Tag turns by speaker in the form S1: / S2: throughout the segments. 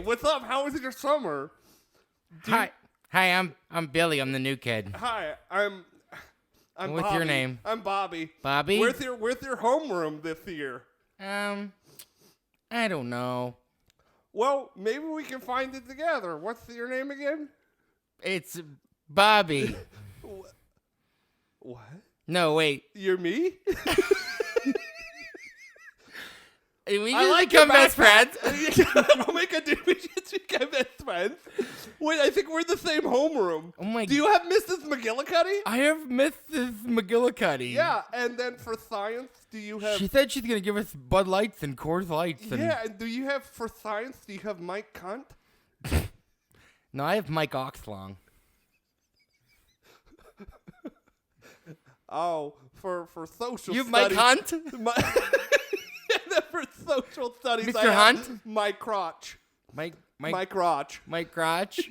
S1: what's up? How was your summer?
S2: Hi, I'm Billy. I'm the new kid.
S1: Hi, I'm
S2: What's
S1: Bobby.
S2: your name?
S1: I'm Bobby.
S2: Bobby?
S1: Where's your homeroom this year?
S2: I don't know.
S1: Well, maybe we can find it together. What's your name again?
S2: It's Bobby.
S1: What?
S2: No, wait.
S1: You're me?
S2: We
S1: I
S2: just
S1: like
S2: become
S1: your
S2: best friends.
S1: Oh my god, dude, we just became best friends. Wait, I think we're in the same homeroom.
S2: Oh my
S1: Do you have Mrs. McGillicuddy?
S2: I have Mrs. McGillicuddy.
S1: Yeah, and then for science, do you have...
S2: She said she's going to give us Bud Lights and Coors Lights. And
S1: Yeah, and do you have, for science, do you have Mike Cunt?
S2: No, I have Mike Oxlong.
S1: Oh, for social
S2: You have Mike
S1: studies...
S2: Hunt?
S1: For social studies,
S2: Mr.
S1: I have
S2: Hunt?
S1: Mike Crotch.
S2: Mike
S1: Crotch.
S2: Mike Crotch?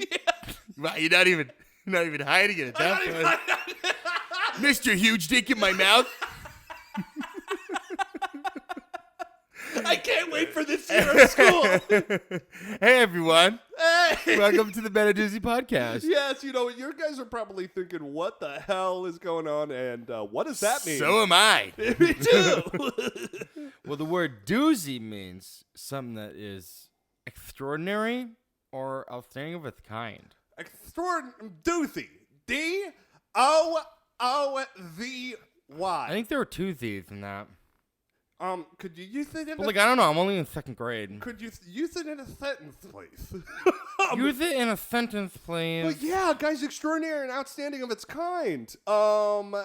S2: Wow, you're not even hiding it at that point. Mr. Huge Dick in my mouth.
S1: I can't wait for this year of school.
S2: Hey, everyone.
S1: Hey.
S2: Welcome to the MenofDoozy podcast.
S1: Yes, you know, you guys are probably thinking, what the hell is going on, and what does that mean?
S2: So am I.
S1: Me too.
S2: Well, the word doozy means something that is extraordinary or outstanding of its kind.
S1: Doozy. D-O-O-Z-Y.
S2: I think there were two Z's in that.
S1: Could you use it in
S2: But, I don't know. I'm only in second grade.
S1: Could you use it in a sentence, please?
S2: Use it in a sentence, please.
S1: But yeah, guys, extraordinary and outstanding of its kind.
S2: We're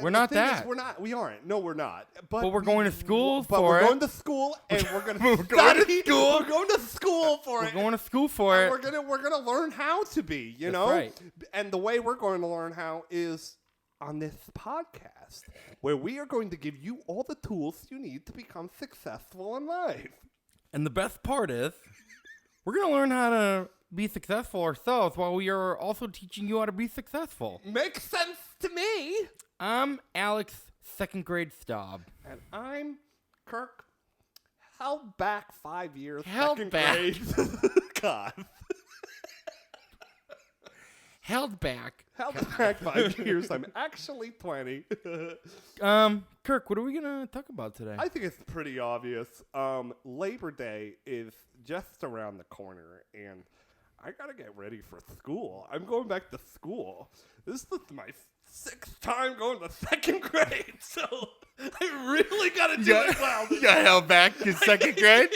S2: not
S1: the thing
S2: that.
S1: is, we aren't. No, we're not.
S2: But we're going to school
S1: but
S2: for
S1: we're
S2: it.
S1: going to school, and we're going to
S2: We're going to school.
S1: We're going to school for
S2: We're
S1: it.
S2: going to school for
S1: and
S2: it.
S1: we're gonna learn how to be. You
S2: That's
S1: know,
S2: right.
S1: And the way we're going to learn how is on this podcast, where we are going to give you all the tools you need to become successful in life.
S2: And the best part is, we're going to learn how to be successful ourselves while we are also teaching you how to be successful.
S1: Makes sense to me.
S2: I'm Alex, second grade Staub.
S1: And I'm Kirk, held back 5 years.
S2: Held
S1: second
S2: back.
S1: grade. God.
S2: Held back.
S1: Held back 5 years. I'm actually 20.
S2: Kirk, what are we going to talk about today?
S1: I think it's pretty obvious. Labor Day is just around the corner, and I got to get ready for school. I'm going back to school. This is my 6th time going to second grade, so I really got to do it well.
S2: You got held back in second grade?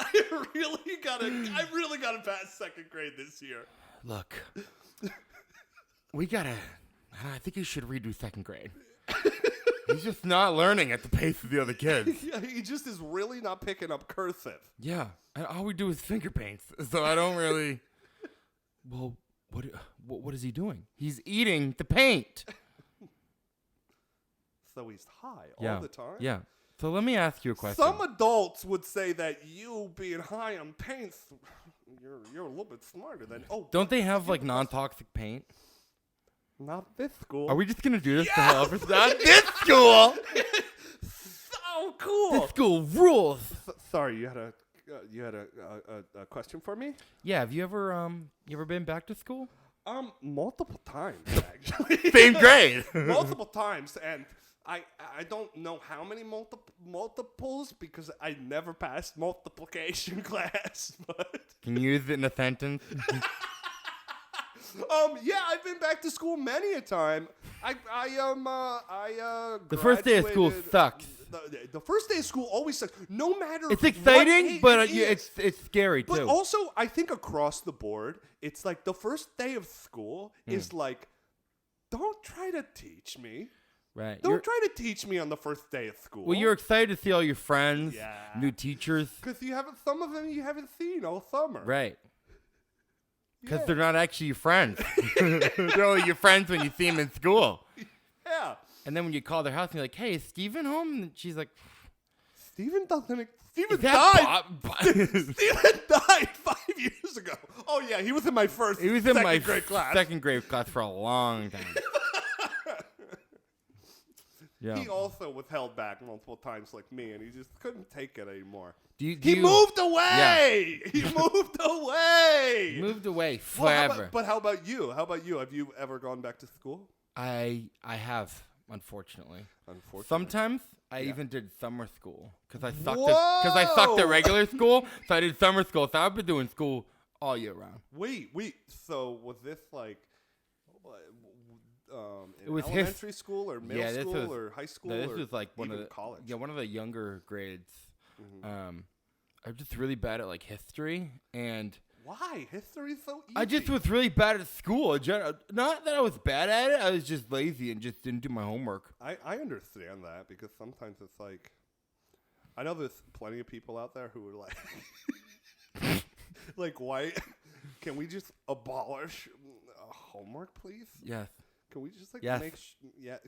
S1: I really got to pass second grade this year.
S2: Look, I think you should redo second grade. He's just not learning at the pace of the other kids.
S1: Yeah, he just is really not picking up cursive.
S2: Yeah, and all we do is finger paints, so I don't really... Well, what is he doing? He's eating the paint.
S1: So he's high all the time?
S2: Yeah. So let me ask you a question.
S1: Some adults would say that you being high on paints, you're a little bit smarter than...
S2: Don't they have, non-toxic paint?
S1: Not this school.
S2: Are we just going to do this to hell? Not this school!
S1: So cool!
S2: This school rules!
S1: Sorry, you had a question for me?
S2: Yeah, have you ever been back to school?
S1: Multiple times, actually.
S2: Same grade!
S1: Multiple times, and I don't know how many multiples because I never passed multiplication class, but...
S2: Can you use it in a sentence?
S1: Yeah, I've been back to school many a time.
S2: The first day of school sucks.
S1: The first day of school always sucks. No matter.
S2: It's exciting,
S1: what
S2: but
S1: it is.
S2: it's scary too.
S1: But also, I think across the board, it's like the first day of school is like, don't try to teach me.
S2: Right.
S1: Don't try to teach me on the first day of school.
S2: Well, you're excited to see all your friends, new teachers.
S1: Because some of them you haven't seen all summer.
S2: Right. Because they're not actually your friends. They're only your friends when you see them in school.
S1: Yeah.
S2: And then when you call their house and you're like, hey, is Steven home? And she's like,
S1: Steven died. Steven died 5 years ago. Oh, yeah. He was in my second grade class.
S2: Second grade class for a long time. Yeah.
S1: He also was held back multiple times like me, and he just couldn't take it anymore.
S2: He
S1: moved away! Yeah. He moved away!
S2: He moved away
S1: Well,
S2: forever.
S1: but how about you? Have you ever gone back to school?
S2: I have, unfortunately.
S1: Unfortunately.
S2: Sometimes I even did summer school because I sucked at regular school, so I did summer school. So I've been doing school all year round.
S1: Wait. So was this like
S2: it was
S1: elementary school or middle school or high school?
S2: No, this
S1: or
S2: was like one of the
S1: college.
S2: Yeah, one of the younger grades.
S1: Mm-hmm.
S2: I'm just really bad at like history, and
S1: why? History is so easy.
S2: I just was really bad at school. Not that I was bad at it. I was just lazy and just didn't do my homework.
S1: I understand that because sometimes it's like, I know there's plenty of people out there who are like, like, why? Can we just abolish homework, please?
S2: Yes.
S1: Can we just like
S2: yes.
S1: make?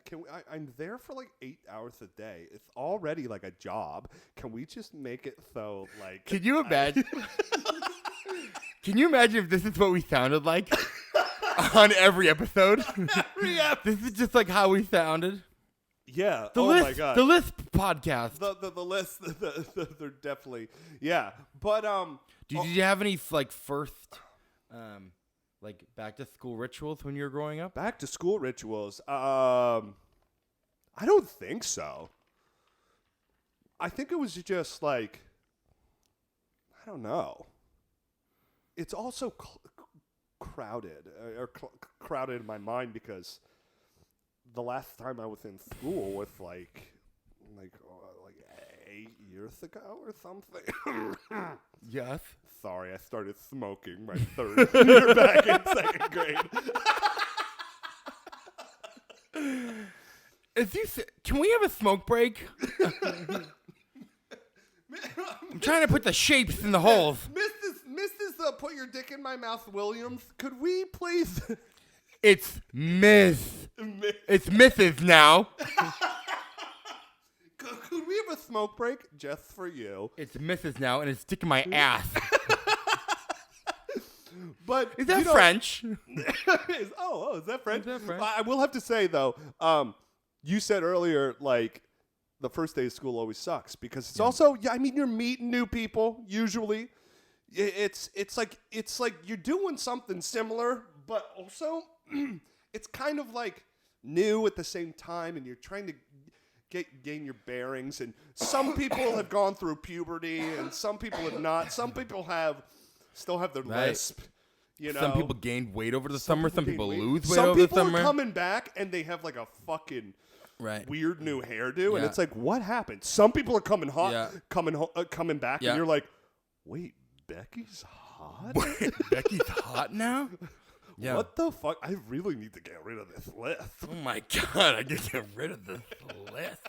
S1: Can we? I'm there for like 8 hours a day. It's already like a job. Can we just make it so like?
S2: Can you imagine? Can you imagine if this is what we sounded like on every episode?
S1: Every episode.
S2: This is just like how we sounded.
S1: Yeah.
S2: My God. The Lisp podcast.
S1: The list. They're definitely. Yeah. But
S2: Did you have any like first like back to school rituals when you were growing up?
S1: Back to school rituals. I don't think so. I think it was just like, I don't know. It's also crowded in my mind because the last time I was in school was like 8 years ago or something.
S2: Yes.
S1: Sorry, I started smoking my third year back in second grade.
S2: Can we have a smoke break? I'm trying to put the shapes in the holes.
S1: Mrs. Put your dick in my mouth, Williams. Could we please?
S2: It's Miss. It's Mrs. now.
S1: Could we have a smoke break just for you?
S2: It's Mrs. now, and it's sticking my ass.
S1: But
S2: is that French?
S1: Is that French? I will have to say though, you said earlier like the first day of school always sucks because it's also you're meeting new people usually. It's like you're doing something similar, but also it's kind of like new at the same time, and you're trying to gain your bearings. And some people have gone through puberty, and some people have not. Some people still have their lisp. You know,
S2: some people gained weight over the summer. Some people lose weight
S1: over the summer. Some people are coming back and they have like a fucking weird new hairdo, and it's like, what happened? Some people are coming coming back, and you're like, wait, Becky's hot?
S2: Becky's hot now? Yeah.
S1: What the fuck? I really need to get rid of this list.
S2: Oh my God, I need to get rid of this list.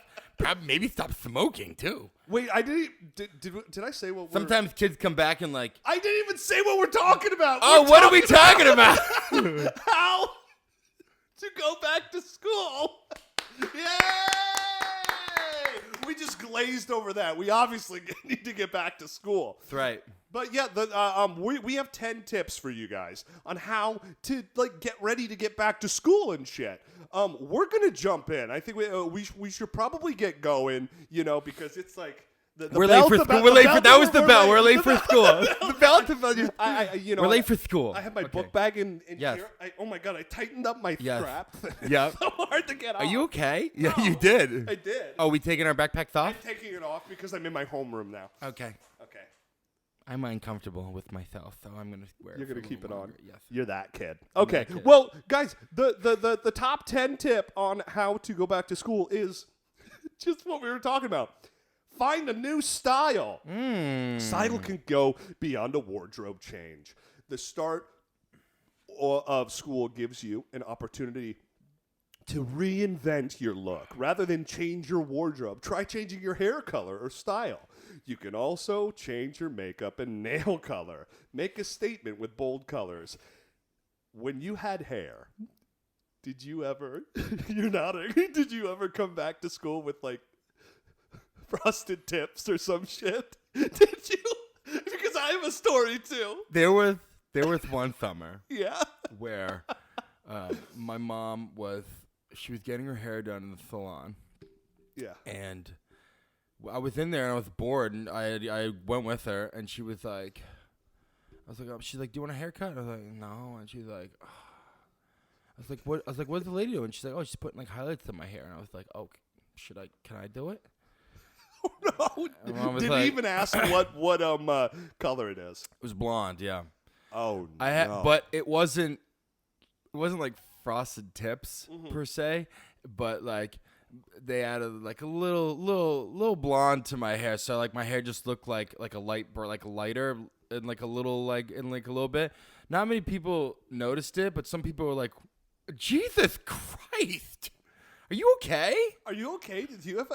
S2: Maybe stop smoking too.
S1: Wait, I didn't. Did I say what?
S2: Sometimes kids come back and like.
S1: I didn't even say what we're talking about.
S2: Oh, what are we talking about?
S1: How to go back to school? Yay! We just glazed over that. We obviously need to get back to school.
S2: That's right.
S1: But yeah, we have 10 tips for you guys on how to like get ready to get back to school and shit. We're gonna jump in. I think we should probably get going. You know, because it's like
S2: we're late for school. We're late for that was the bell. We're late for school. The bell. We're late for school.
S1: I have my book bag in here. Oh my God! I tightened up my strap.
S2: Yeah.
S1: So hard to get off.
S2: Are you okay?
S1: No,
S2: yeah, you did.
S1: I did.
S2: Oh, we taking our backpacks off?
S1: I'm taking it off because I'm in my homeroom now.
S2: Okay. I'm uncomfortable with myself, so I'm gonna wear it.
S1: You're gonna keep it on.
S2: Yes.
S1: You're that kid. Okay. Well, guys, the top 10 tip on how to go back to school is just what we were talking about. Find a new style. Style can go beyond a wardrobe change. The start of school gives you an opportunity to reinvent your look rather than change your wardrobe. Try changing your hair color or style. You can also change your makeup and nail color. Make a statement with bold colors. When you had hair, did you ever, you're nodding, did you ever come back to school with like frosted tips or some shit? Did you? Because I have a story too.
S2: There was one summer.
S1: Yeah.
S2: Where my mom she was getting her hair done in the salon.
S1: Yeah.
S2: And I was in there and I was bored, and I went with her, and she was like, she's like, do you want a haircut? I was like, no. And she's like, oh. I was like, what? I was like, what's the lady doing? She's like, oh, she's putting like highlights in my hair. And I was like, oh, can I do it?
S1: Oh, no. Didn't
S2: like,
S1: even ask what color it is.
S2: It was blonde, yeah.
S1: Oh, no.
S2: But it wasn't like frosted tips per se, but like they added like a little blonde to my hair, so like my hair just looked like a lighter and like a little bit. Not many people noticed it, but some people were like, Jesus Christ, are you okay?
S1: Are you okay? Did you have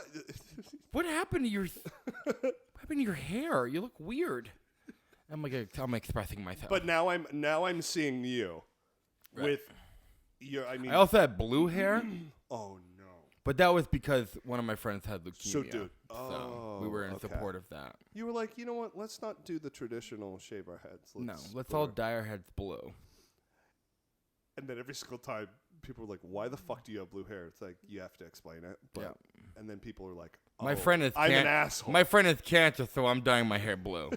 S2: What happened to your hair? You look weird. I'm expressing myself.
S1: But now I'm seeing you with your. I mean,
S2: I also had blue hair.
S1: Oh no!
S2: But that was because one of my friends had leukemia.
S1: So, dude,
S2: so we were in support of that.
S1: You were like, you know what? Let's not do the traditional shave our heads.
S2: Let's all dye our heads blue.
S1: And then every single time, people were like, "Why the fuck do you have blue hair?" It's like you have to explain it. But,
S2: yeah.
S1: And then people are like,
S2: "My friend is
S1: I'm an asshole.
S2: My friend has cancer, so I'm dyeing my hair blue."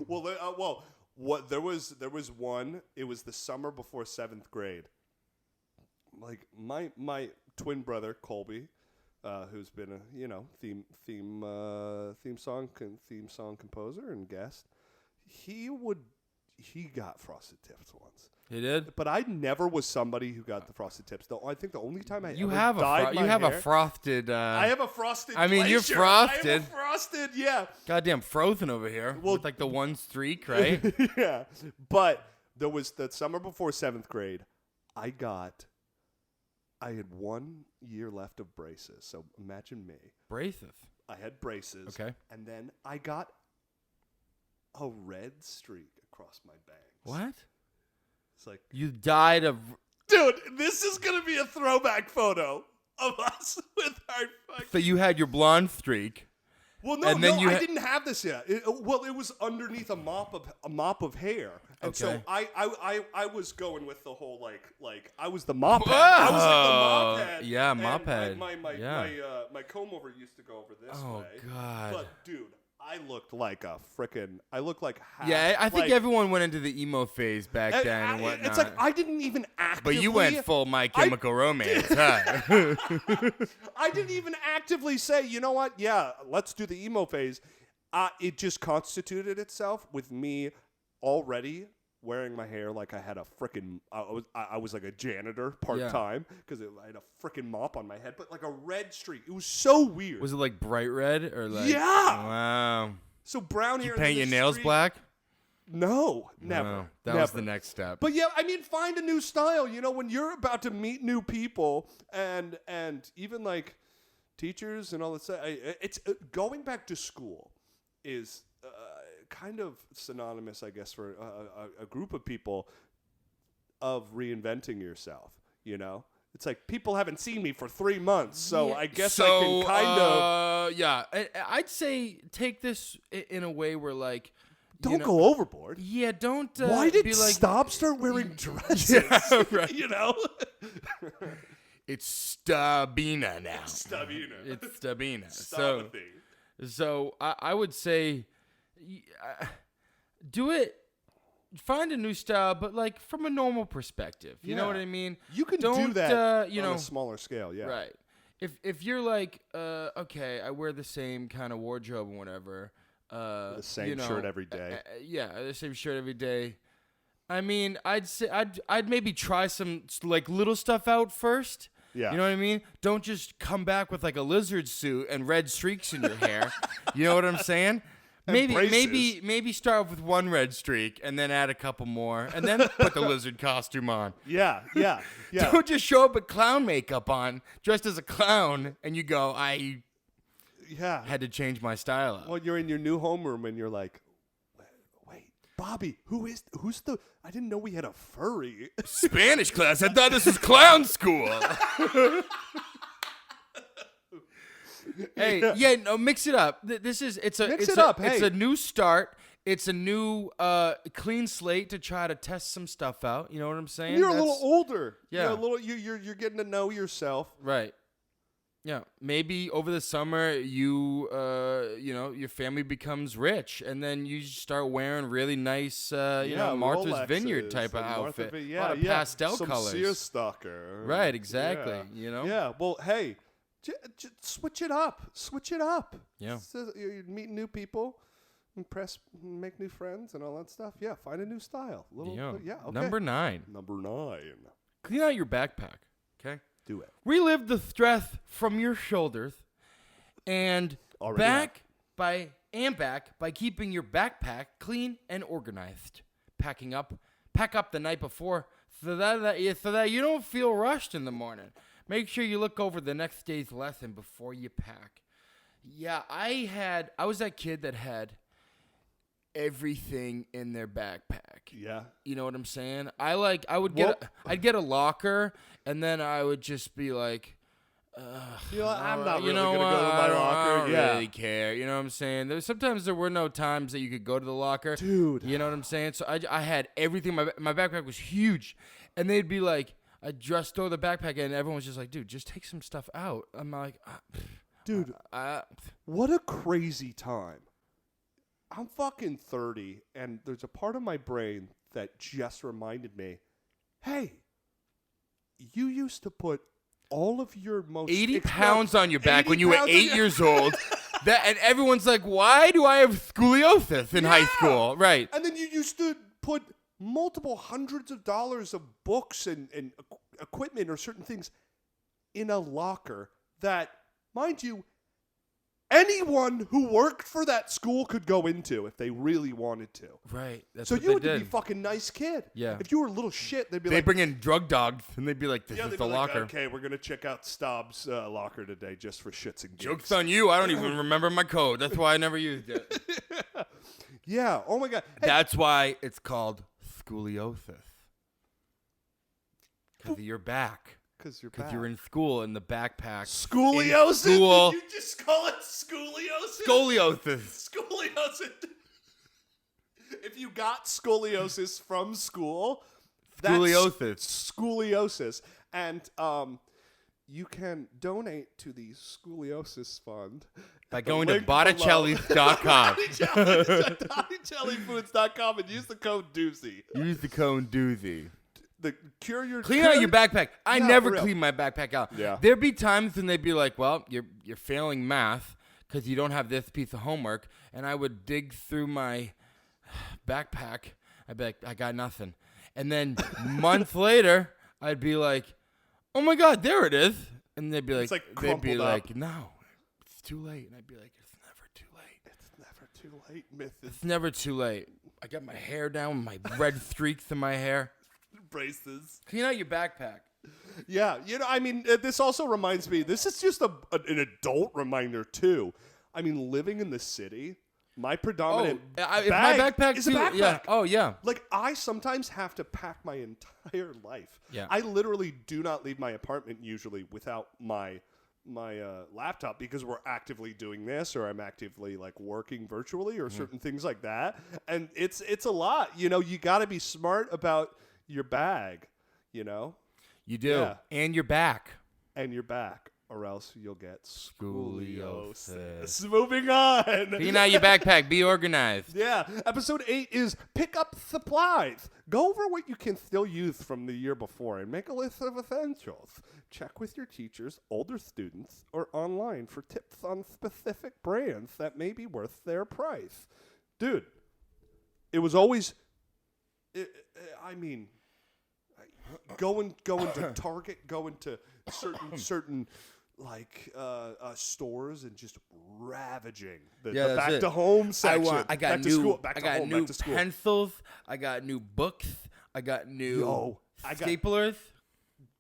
S1: Well, what there was one. It was the summer before 7th grade. Like my twin brother Colby, who's been a theme song composer and guest. He got frosted tips once.
S2: He did,
S1: but I never was somebody who got the frosted tips. Though I think the only time I
S2: you
S1: ever
S2: have
S1: dyed my hair,
S2: a frosted.
S1: I have a frosted.
S2: I mean,
S1: glacier.
S2: you're frosted.
S1: I have a frosted, yeah.
S2: Goddamn frozen over here. Well, with like the one streak, right?
S1: Yeah, but there was that summer before 7th grade. I had 1 year left of braces. So imagine me.
S2: Braces.
S1: I had braces.
S2: Okay.
S1: And then I got a red streak across my bangs.
S2: What?
S1: It's like
S2: you died of.
S1: Dude, this is gonna be a throwback photo of us with our fucking.
S2: So you had your blonde streak.
S1: Well, no, I didn't have this yet. It was underneath a mop of hair, and so I was going with the whole like I was the mop head. I was like the mop head.
S2: Yeah, mop head.
S1: My comb over used to go over this way.
S2: Oh God!
S1: But dude, I looked like half.
S2: Yeah, I think everyone went into the emo phase back then and whatnot.
S1: It's like I didn't even actively.
S2: But you went full My Chemical Romance, huh?
S1: I didn't even actively say, you know what? Yeah, let's do the emo phase. It just constituted itself with me already wearing my hair like I had a freaking. I was like a janitor part time because I had a freaking mop on my head, but like a red streak. It was so weird.
S2: Was it like bright red or like?
S1: Yeah.
S2: Wow.
S1: So brown hair.
S2: Did you paint your nails black?
S1: No, never.
S2: No, that was the next step.
S1: But yeah, I mean, find a new style. You know, when you're about to meet new people and even like teachers and all that stuff, it's going back to school is kind of synonymous, I guess, for a group of people of reinventing yourself. You know, it's like people haven't seen me for 3 months, so I guess I can kind of.
S2: Yeah, I'd say take this in a way where like.
S1: Don't go overboard.
S2: Yeah, don't.
S1: Why did
S2: be like,
S1: Staub start wearing dresses?
S2: Yeah, right.
S1: You know?
S2: It's Stabina now.
S1: It's Stabina.
S2: It's Stabina.
S1: So
S2: I would say do it. Find a new style, but like from a normal perspective. You know what I mean?
S1: You can do that on a smaller scale, yeah.
S2: Right. If you're like, okay, I wear the same kind of wardrobe and whatever.
S1: The same shirt every day.
S2: The same shirt every day. I mean, I'd say I'd maybe try some like little stuff out first.
S1: Yeah.
S2: You know what I mean? Don't just come back with like a lizard suit and red streaks in your hair. You know what I'm saying? Maybe start with one red streak and then add a couple more and then put the lizard costume on.
S1: Yeah.
S2: Don't just show up with clown makeup on, dressed as a clown, and you go, I had to change my style up.
S1: Well, you're in your new homeroom and you're like, wait, Bobby, who's the? I didn't know we had a furry.
S2: Spanish class. I thought this was clown school. Hey, no, mix it up. It's a new start. It's a new clean slate to try to test some stuff out. You know what I'm saying?
S1: You're a little older.
S2: Yeah.
S1: You're getting to know yourself.
S2: Right. Yeah, maybe over the summer your family becomes rich, and then you start wearing really nice, Martha's
S1: Rolexes
S2: Vineyard type of
S1: and
S2: outfit.
S1: Martha,
S2: A lot of pastel
S1: some
S2: colors.
S1: seersucker.
S2: Right, exactly.
S1: Yeah. Yeah. Well, hey, switch it up. Switch it up.
S2: Yeah.
S1: You're meeting new people, make new friends, and all that stuff. Yeah. Find a new style. Okay.
S2: Number 9. Clean out your backpack. Okay.
S1: Do it.
S2: Relive the stress from your shoulders, and back by keeping your backpack clean and organized. Pack up the night before so that you don't feel rushed in the morning. Make sure you look over the next day's lesson before you pack. Yeah, I was that kid that had everything in their backpack.
S1: Yeah.
S2: You know what I'm saying? I'd get a locker, and then I would just be like,
S1: I'm not really going to go to my locker.
S2: I don't really care. You know what I'm saying? Sometimes there were no times that you could go to the locker.
S1: Dude.
S2: You know what I'm saying? So I had everything. My backpack was huge. And they'd be like, I'd just throw the backpack in, and everyone was just like, dude, just take some stuff out. I'm like,
S1: dude, what a crazy time. I'm fucking 30, and there's a part of my brain that just reminded me, hey, you used to put all of your most
S2: 80 pounds on your back when you were 8 years old. And everyone's like, why do I have scoliosis in high school? Right.
S1: And then you used to put multiple hundreds of dollars of books and equipment or certain things in a locker that, mind you, anyone who worked for that school could go into if they really wanted to.
S2: Right. That's
S1: so
S2: what
S1: you
S2: they
S1: would
S2: did.
S1: be fucking nice kid.
S2: Yeah.
S1: If you were a little shit, they'd
S2: bring in drug dogs, and they'd be like, this is the locker.
S1: Okay, we're going to check out Staub's locker today just for shits and gigs.
S2: Joke's on you. I don't even remember my code. That's why I never used it.
S1: Yeah. Oh, my God. Hey.
S2: That's why it's called scoliosis. Because of your back.
S1: Because
S2: you're in school in the backpack.
S1: Scoliosis? Did you just call it scoliosis?
S2: Scoliosis.
S1: Scoliosis. If you got scoliosis from school, that's scoliosis. And you can donate to the scoliosis fund
S2: by going to Botticelli.com.
S1: BotticelliFoods.com and use the code Doozy.
S2: Use the code Doozy.
S1: Clean
S2: out your backpack. I never clean my backpack out.
S1: Yeah.
S2: There'd be times when they'd be like, well, you're failing math because you don't have this piece of homework. And I would dig through my backpack. I'd be like, I got nothing. And then months later, I'd be like, oh my God, there it is. And they'd be like, no, it's too late. And I'd be like, it's never too late.
S1: It's never too late, Myth.
S2: It's never too late. I got my hair down, my red streaks in my hair.
S1: Braces.
S2: Clean out your backpack.
S1: Yeah, I mean, this also reminds me, this is just an adult reminder, too. I mean, living in the city, my predominant
S2: my backpack
S1: is a backpack.
S2: Yeah. Oh, yeah.
S1: Like, I sometimes have to pack my entire life.
S2: Yeah.
S1: I literally do not leave my apartment usually without my laptop because we're actively doing this or I'm actively like working virtually or certain things like that. And it's a lot. You got to be smart about your bag,
S2: You do. Yeah. And your back.
S1: Or else you'll get scoliosis.
S2: Moving on. Clean out your backpack. Be organized.
S1: Yeah. Episode 8 is pick up supplies. Go over what you can still use from the year before and make a list of essentials. Check with your teachers, older students, or online for tips on specific brands that may be worth their price. Dude, it was always... going to Target, going to certain stores and just ravaging the back to home section.
S2: I got new pencils. I got new books. I got new staplers.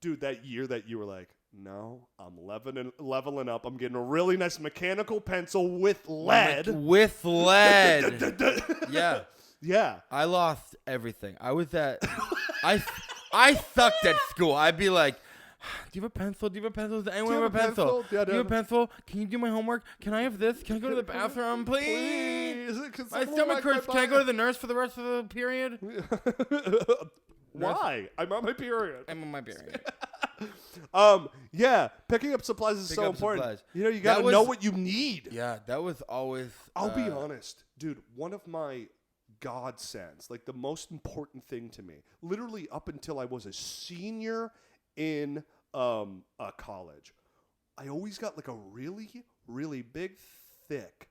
S1: Dude, that year that you were like, no, I'm leveling up. I'm getting a really nice mechanical pencil with lead.
S2: Yeah.
S1: Yeah.
S2: I lost everything. I was at... I sucked at school. I'd be like, do you have a pencil? Do you have a pencil? Does anyone have a pencil?
S1: Yeah,
S2: do you have a pencil? Can you do my homework? Can I have this? Can I go to the bathroom, please? My stomach hurts. Can I go to the nurse for the rest of the period?
S1: Why? I'm on my period. Yeah, picking up supplies is so important.
S2: Supplies.
S1: You know, you got to know what you need.
S2: Yeah, that was always.
S1: I'll be honest, dude. One of my godsends, like the most important thing to me, literally up until I was a senior in college, I always got like a really, really big, thick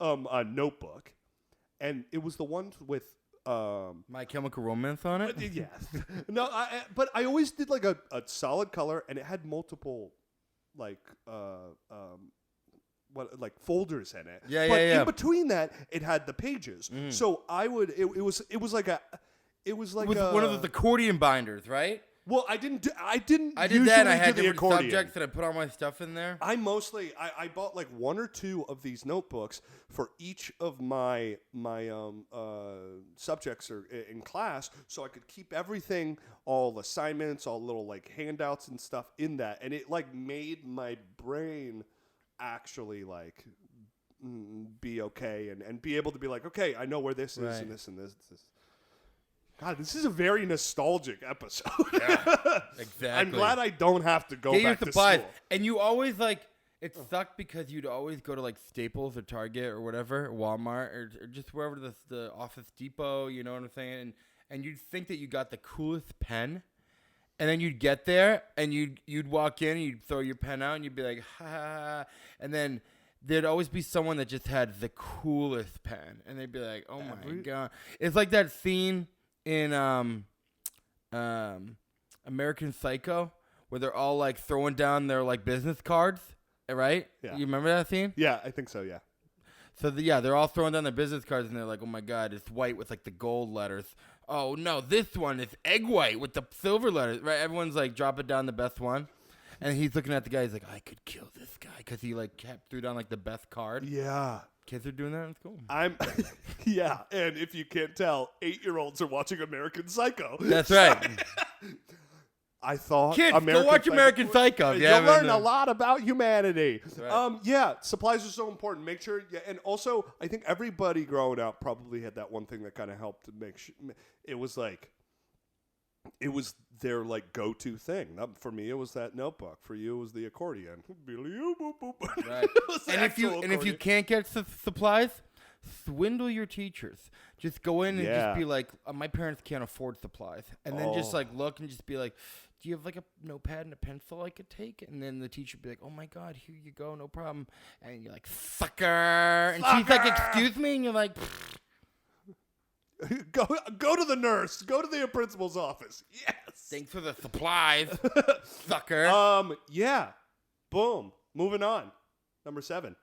S1: notebook, and it was the ones with
S2: My Chemical Romance on it.
S1: yes. No, but I always did like a solid color, and it had multiple like folders in it.
S2: Yeah,
S1: but
S2: yeah.
S1: in between that, it had the pages. So I would it was like
S2: With one of the accordion binders, right?
S1: Well, I did that.
S2: And I had
S1: the
S2: different
S1: accordion.
S2: subjects that I put all my stuff in there.
S1: I bought like one or two of these notebooks for each of my subjects or in class, so I could keep everything, all assignments, all little like handouts and stuff in that, and it like made my brain actually like be okay and be able to be like, okay, I know where this is and this and this. God, this is a very nostalgic episode.
S2: Yeah, exactly.
S1: I'm glad I don't have to go back to school.
S2: And you always like it sucked because you'd always go to like Staples or Target or whatever, or Walmart or just wherever the Office Depot, you know what I'm saying? And you'd think that you got the coolest pen, and then you'd get there and you'd walk in and you'd throw your pen out and you'd be like, ha ha ha, and then there'd always be someone that just had the coolest pen, and they'd be like, oh my god, it's like that scene in American Psycho, where they're all like throwing down their like business cards, right?
S1: Yeah.
S2: You remember that scene?
S1: Yeah, I think so. Yeah.
S2: So they're all throwing down their business cards, and they're like, "Oh my god, it's white with like the gold letters. Oh no, this one is egg white with the silver letters." Right? Everyone's like dropping down the best one, and he's looking at the guy. He's like, "I could kill this guy," because he like threw down like the best card.
S1: Yeah.
S2: Kids are doing that in school.
S1: Yeah, and if you can't tell, 8-year-olds are watching American Psycho.
S2: That's right.
S1: I thought
S2: kids, go watch American Psycho.
S1: You'll learn a lot about humanity.
S2: Right.
S1: Yeah, supplies are so important. Make sure, and also I think everybody growing up probably had that one thing that kind of helped to make sure it was their like go-to thing. For me, it was that notebook. For you, it was the accordion.
S2: Right. And if you can't get supplies, swindle your teachers. Just go in and just be like, my parents can't afford supplies, and then just like look and just be like, do you have like a notepad and a pencil I could take? And then the teacher would be like, oh my god, here you go, no problem. And you're like, sucker. And she's like, excuse me, and you're like,
S1: Go to the nurse. Go to the principal's office. Yes.
S2: Thanks for the supplies, sucker.
S1: Yeah. Boom. Moving on. Number 7.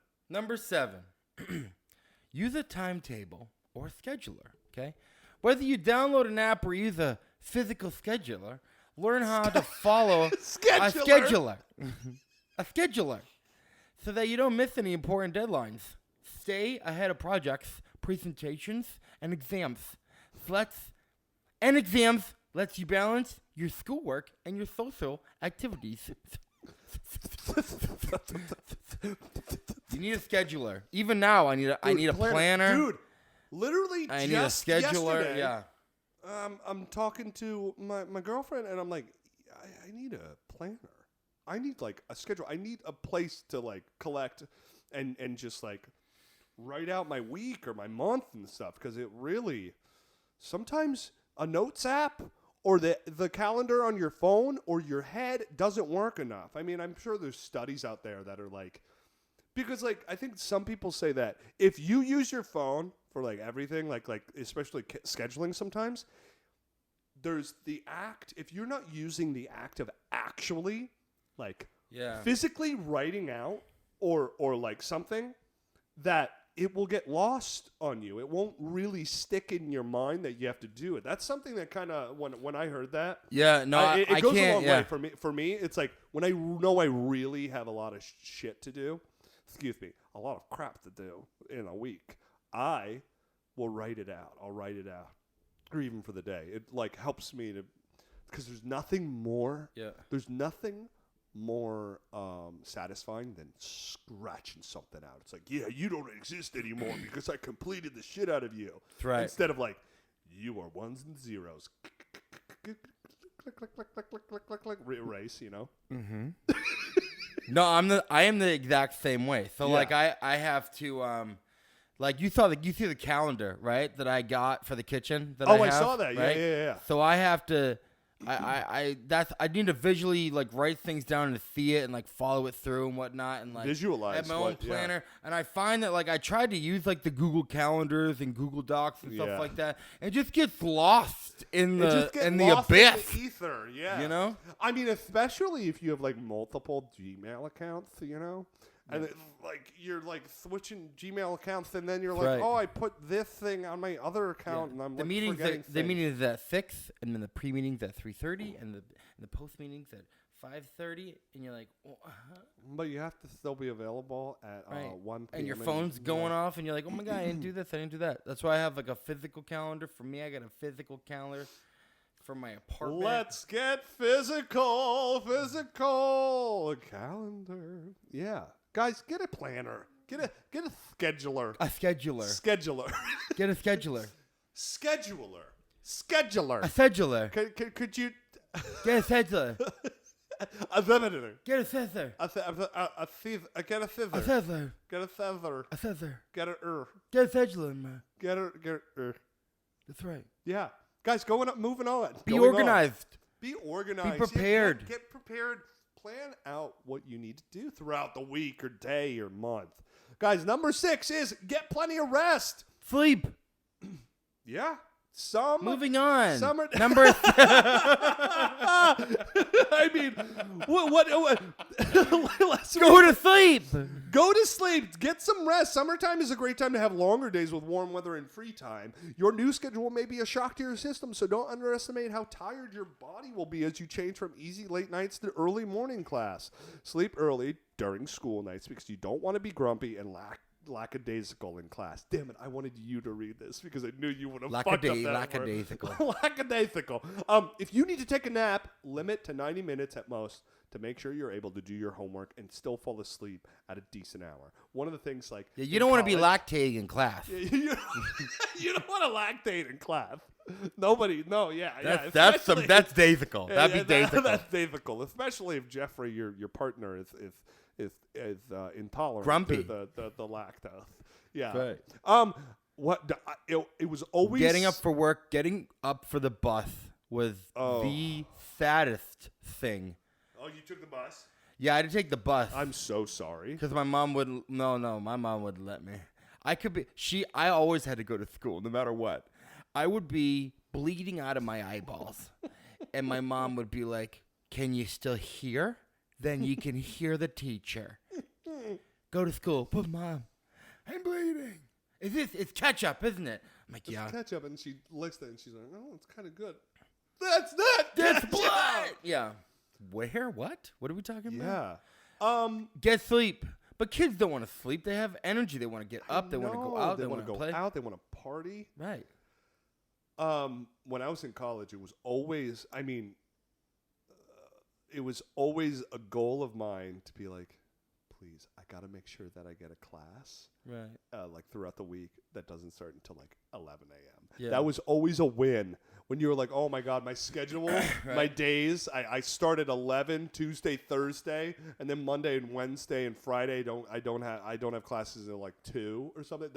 S2: Use a timetable or scheduler. Okay. Whether you download an app or use a physical scheduler, learn how to follow a scheduler. A scheduler, so that you don't miss any important deadlines. Stay ahead of projects, presentations, and exams. Lets you balance your schoolwork and your social activities. You need a scheduler. Even now, I need a planner.
S1: Dude, literally
S2: I need a scheduler.
S1: Yesterday,
S2: yeah.
S1: I'm talking to my girlfriend, and I'm like, I need a planner. I need like a schedule. I need a place to like collect and just like write out my week or my month and stuff, because it really sometimes a notes app or the calendar on your phone or your head doesn't work enough. I mean, I'm sure there's studies out there that are like, because like I think some people say that if you use your phone for like everything, like especially scheduling sometimes, there's the act, if you're not using the act of actually like physically writing out or like something, that it will get lost on you. It won't really stick in your mind that you have to do it. That's something that kind of, when I heard that, it goes a long way for me. For me, it's like when I know I really have a lot of shit to do, a lot of crap to do in a week, I will write it out. I'll write it out, or even for the day. It like helps me to, because there's nothing more. Yeah. There's nothing more satisfying than scratching something out. It's like, yeah, you don't exist anymore because I completed the shit out of you.
S2: That's right.
S1: Instead of like, you are ones and zeros. click, erase, you know?
S2: Mm-hmm. No, I am the exact same way. So like I have to like you see the calendar, right? That I got for the kitchen that I
S1: saw that.
S2: Right?
S1: Yeah.
S2: So I have to I need to visually like write things down and see it and like follow it through and whatnot and like
S1: visualize
S2: have my own planner. And I find that like I tried to use like the Google calendars and Google Docs and stuff like that, and it just gets lost in the abyss.
S1: In the ether, yeah.
S2: You know?
S1: I mean, especially if you have like multiple Gmail accounts, you know? And it's like you're like switching Gmail accounts, and then you're like, oh, I put this thing on my other account, and I'm
S2: the
S1: like
S2: meetings
S1: forgetting
S2: the meetings at 6, and then the pre-meetings at 3:30, and the post-meetings at 5:30, and you're like,
S1: but you have to still be available at 1 p.m.
S2: And your phone's going off, and you're like, oh my god, I didn't do this, I didn't do that. That's why I have like a physical calendar. For me, I got a physical calendar for my apartment.
S1: Let's get physical calendar. Yeah. Guys, get a planner. Get a scheduler.
S2: A scheduler.
S1: Scheduler.
S2: Get a scheduler.
S1: Scheduler.
S2: A scheduler.
S1: Could you
S2: Get a scheduler.
S1: a scissor.
S2: Get a scissor.
S1: Get a scissor.
S2: A scissor.
S1: Get a scissor.
S2: A scissor.
S1: Get a
S2: Get a scheduler, man.
S1: Get a
S2: That's right.
S1: Yeah. Guys, moving on.
S2: Be organized.
S1: Be organized.
S2: Be prepared.
S1: Yeah, get prepared. Plan out what you need to do throughout the week or day or month. Guys, number 6 is get plenty of rest.
S2: Sleep.
S1: Yeah.
S2: Moving on.
S1: Number. I mean, what let's
S2: go to sleep.
S1: Go to sleep. Get some rest. Summertime is a great time to have longer days with warm weather and free time. Your new schedule may be a shock to your system, so don't underestimate how tired your body will be as you change from easy late nights to early morning class. Sleep early during school nights because you don't want to be grumpy and lackadaisical in class. Damn it, I wanted you to read this because I knew you would have fucked up that
S2: lackadaisical.
S1: word. Lackadaisical. If you need to take a nap, limit to 90 minutes at most to make sure you're able to do your homework and still fall asleep at a decent hour. One of the things like...
S2: Yeah, you don't want to be lactating in class.
S1: You don't want to lactate in class. Nobody, no,
S2: That's daisical. That'd be daisical.
S1: That's daisical, especially if Jeffrey, your partner, is intolerant
S2: grumpy
S1: to the lactose. Yeah.
S2: Right.
S1: It was always
S2: getting up for work, getting up for the bus was the saddest thing.
S1: Oh, you took the bus?
S2: Yeah, I had to take the bus.
S1: I'm so sorry.
S2: Because my mom wouldn't. No, my mom wouldn't let me. I always had to go to school, no matter what. I would be bleeding out of my eyeballs, and my mom would be like, "Can you still hear? Then you can hear the teacher. Go to school." But Mom, I'm bleeding. It's ketchup, isn't it? I'm like, yeah.
S1: It's ketchup, and she licks it, and she's like, "Oh, it's kind of good." That's
S2: blood. Yeah. Where? What? What are we talking about?
S1: Yeah.
S2: Get sleep. But kids don't want to sleep. They have energy. They want to get up. They want to go out.
S1: They want to
S2: play.
S1: go out. They want to party.
S2: Right.
S1: When I was in college, it was always, it was always a goal of mine to be like, please, I got to make sure that I get a class,
S2: right?
S1: Like throughout the week that doesn't start until like 11 a.m.
S2: Yeah.
S1: That was always a win. When you were like, oh my God, my schedule, right. My days, I start at 11, Tuesday, Thursday, and then Monday and Wednesday and Friday, I don't have classes until like 2 or something.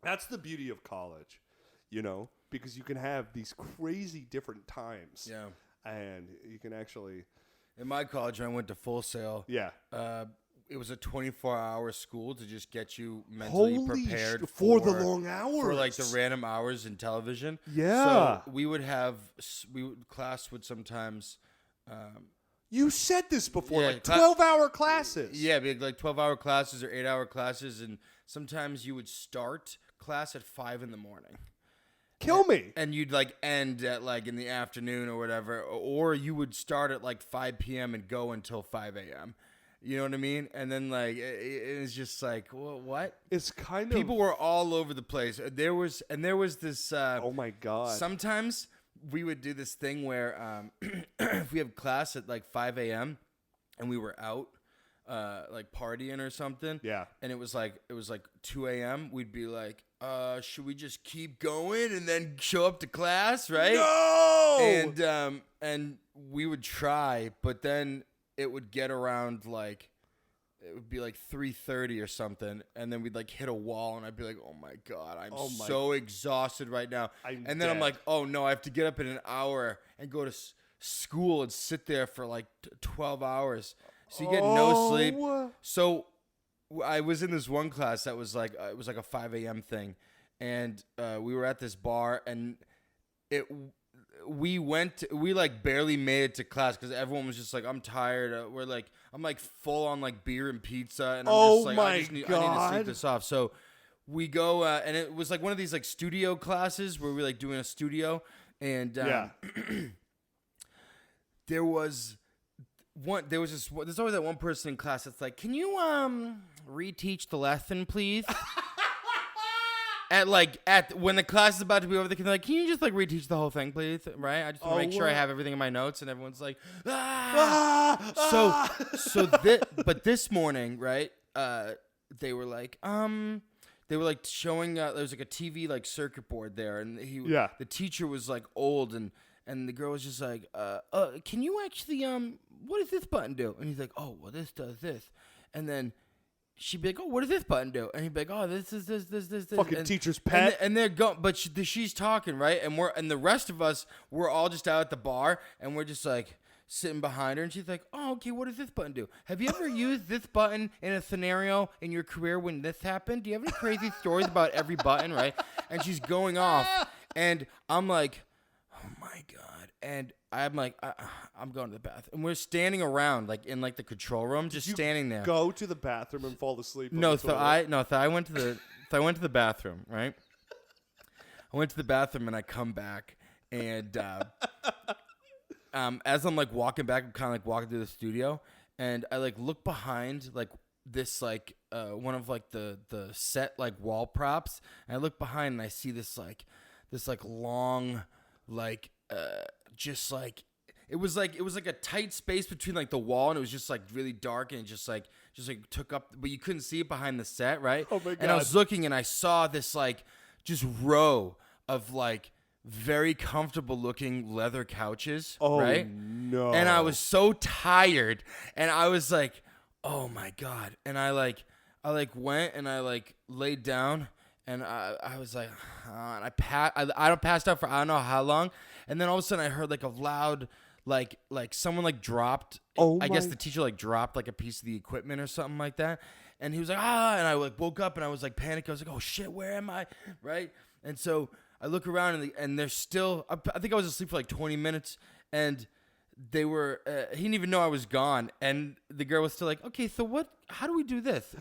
S1: That's the beauty of college, because you can have these crazy different times.
S2: Yeah.
S1: And you can actually...
S2: In my college, when I went to Full Sail.
S1: Yeah.
S2: It was a 24-hour school to just get you mentally prepared
S1: for the long hours.
S2: For like the random hours in television.
S1: Yeah.
S2: So class would sometimes...
S1: you said this before,
S2: yeah,
S1: like 12-hour classes.
S2: Yeah, like 12-hour classes or 8-hour classes. And sometimes you would start class at 5 in the morning.
S1: Kill me.
S2: And you'd like end at like in the afternoon or whatever, or you would start at like 5 p.m. and go until 5 a.m. You know what I mean? And then like it's just like, well, what?
S1: It's kind of
S2: people were all over the place. There was this.
S1: Oh my God!
S2: Sometimes we would do this thing where if we have class at like 5 a.m. and we were out like partying or something.
S1: Yeah.
S2: And it was like 2 a.m. We'd be like, should we just keep going and then show up to class, right?
S1: No!
S2: And we would try, but then it would get around like, it would be like 3:30 or something, and then we'd like hit a wall, and I'd be like, "Oh my god, I'm so exhausted right now." And then I'm like, "Oh no, I have to get up in an hour and go to school and sit there for like 12 hours." So you get no sleep. So I was in this one class that was like it was like a 5 a.m. thing, and we were at this bar, and we like barely made it to class because everyone was just like, I'm tired. I'm like full on like beer and pizza, and I'm just like, I need to sleep this off. So we go, and it was like one of these like studio classes where we like doing a studio, and there's always that one person in class that's like, can you reteach the lesson, please? When the class is about to be over, they're like, can you just like reteach the whole thing, please? Right? I just want to make sure I have everything in my notes, and everyone's like, but this morning, right? They were like showing there was like a TV like circuit board there, and the teacher was like old, and the girl was just like, can you actually what does this button do? And he's like, oh, well, this does this, and then she'd be like, oh, what does this button do? And he'd be like, oh, this is this.
S1: Fucking teacher's pet.
S2: And they're going, but she's talking, right? And the rest of us, we're all just out at the bar, and we're just like sitting behind her, and she's like, oh, okay, what does this button do? Have you ever used this button in a scenario in your career when this happened? Do you have any crazy stories about every button, right? And she's going off, and I'm like, oh my God. And I'm like, I'm going to the bathroom. And we're standing around, like in like the control room, just standing there.
S1: Go to the bathroom and fall asleep.
S2: I went to the bathroom, right? I went to the bathroom and I come back, and as I'm like walking back, I'm kind of like walking through the studio, and I like look behind like this like one of like the set like wall props, and I look behind and I see this long like just like it was like a tight space between like the wall, and it was just like really dark, and it just like took up, but you couldn't see it behind the set, right?
S1: Oh my God.
S2: And I was looking, and I saw this like just row of like very comfortable looking leather couches, right?
S1: No.
S2: And I was so tired, and I was like, oh my God. And I went and I like laid down, and I was like, and I passed out for I don't know how long. And then all of a sudden I heard like a loud, like someone like dropped. I guess the teacher like dropped like a piece of the equipment or something like that. And he was like, and I like woke up, and I was like panicked. I was like, oh shit, where am I? Right. And so I look around, and they're still, I think I was asleep for like 20 minutes, and they were, he didn't even know I was gone. And the girl was still like, okay, so how do we do this?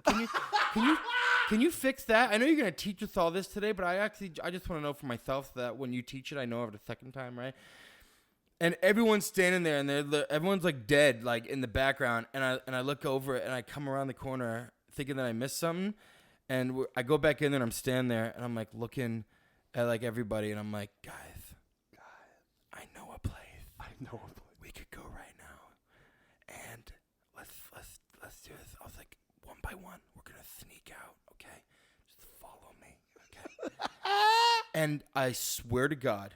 S2: Can you fix that? I know you're going to teach us all this today, but I just want to know for myself so that when you teach it, I know over the second time, right? And everyone's standing there, and everyone's like dead, like in the background. And I look over, and I come around the corner thinking that I missed something. And I go back in there, and I'm standing there, and I'm like looking at like everybody, and I'm like, guys, I know a place. We could go right now, and let's do this. I was like, one by one, we're gonna sneak out, okay? Just follow me, okay? And I swear to God,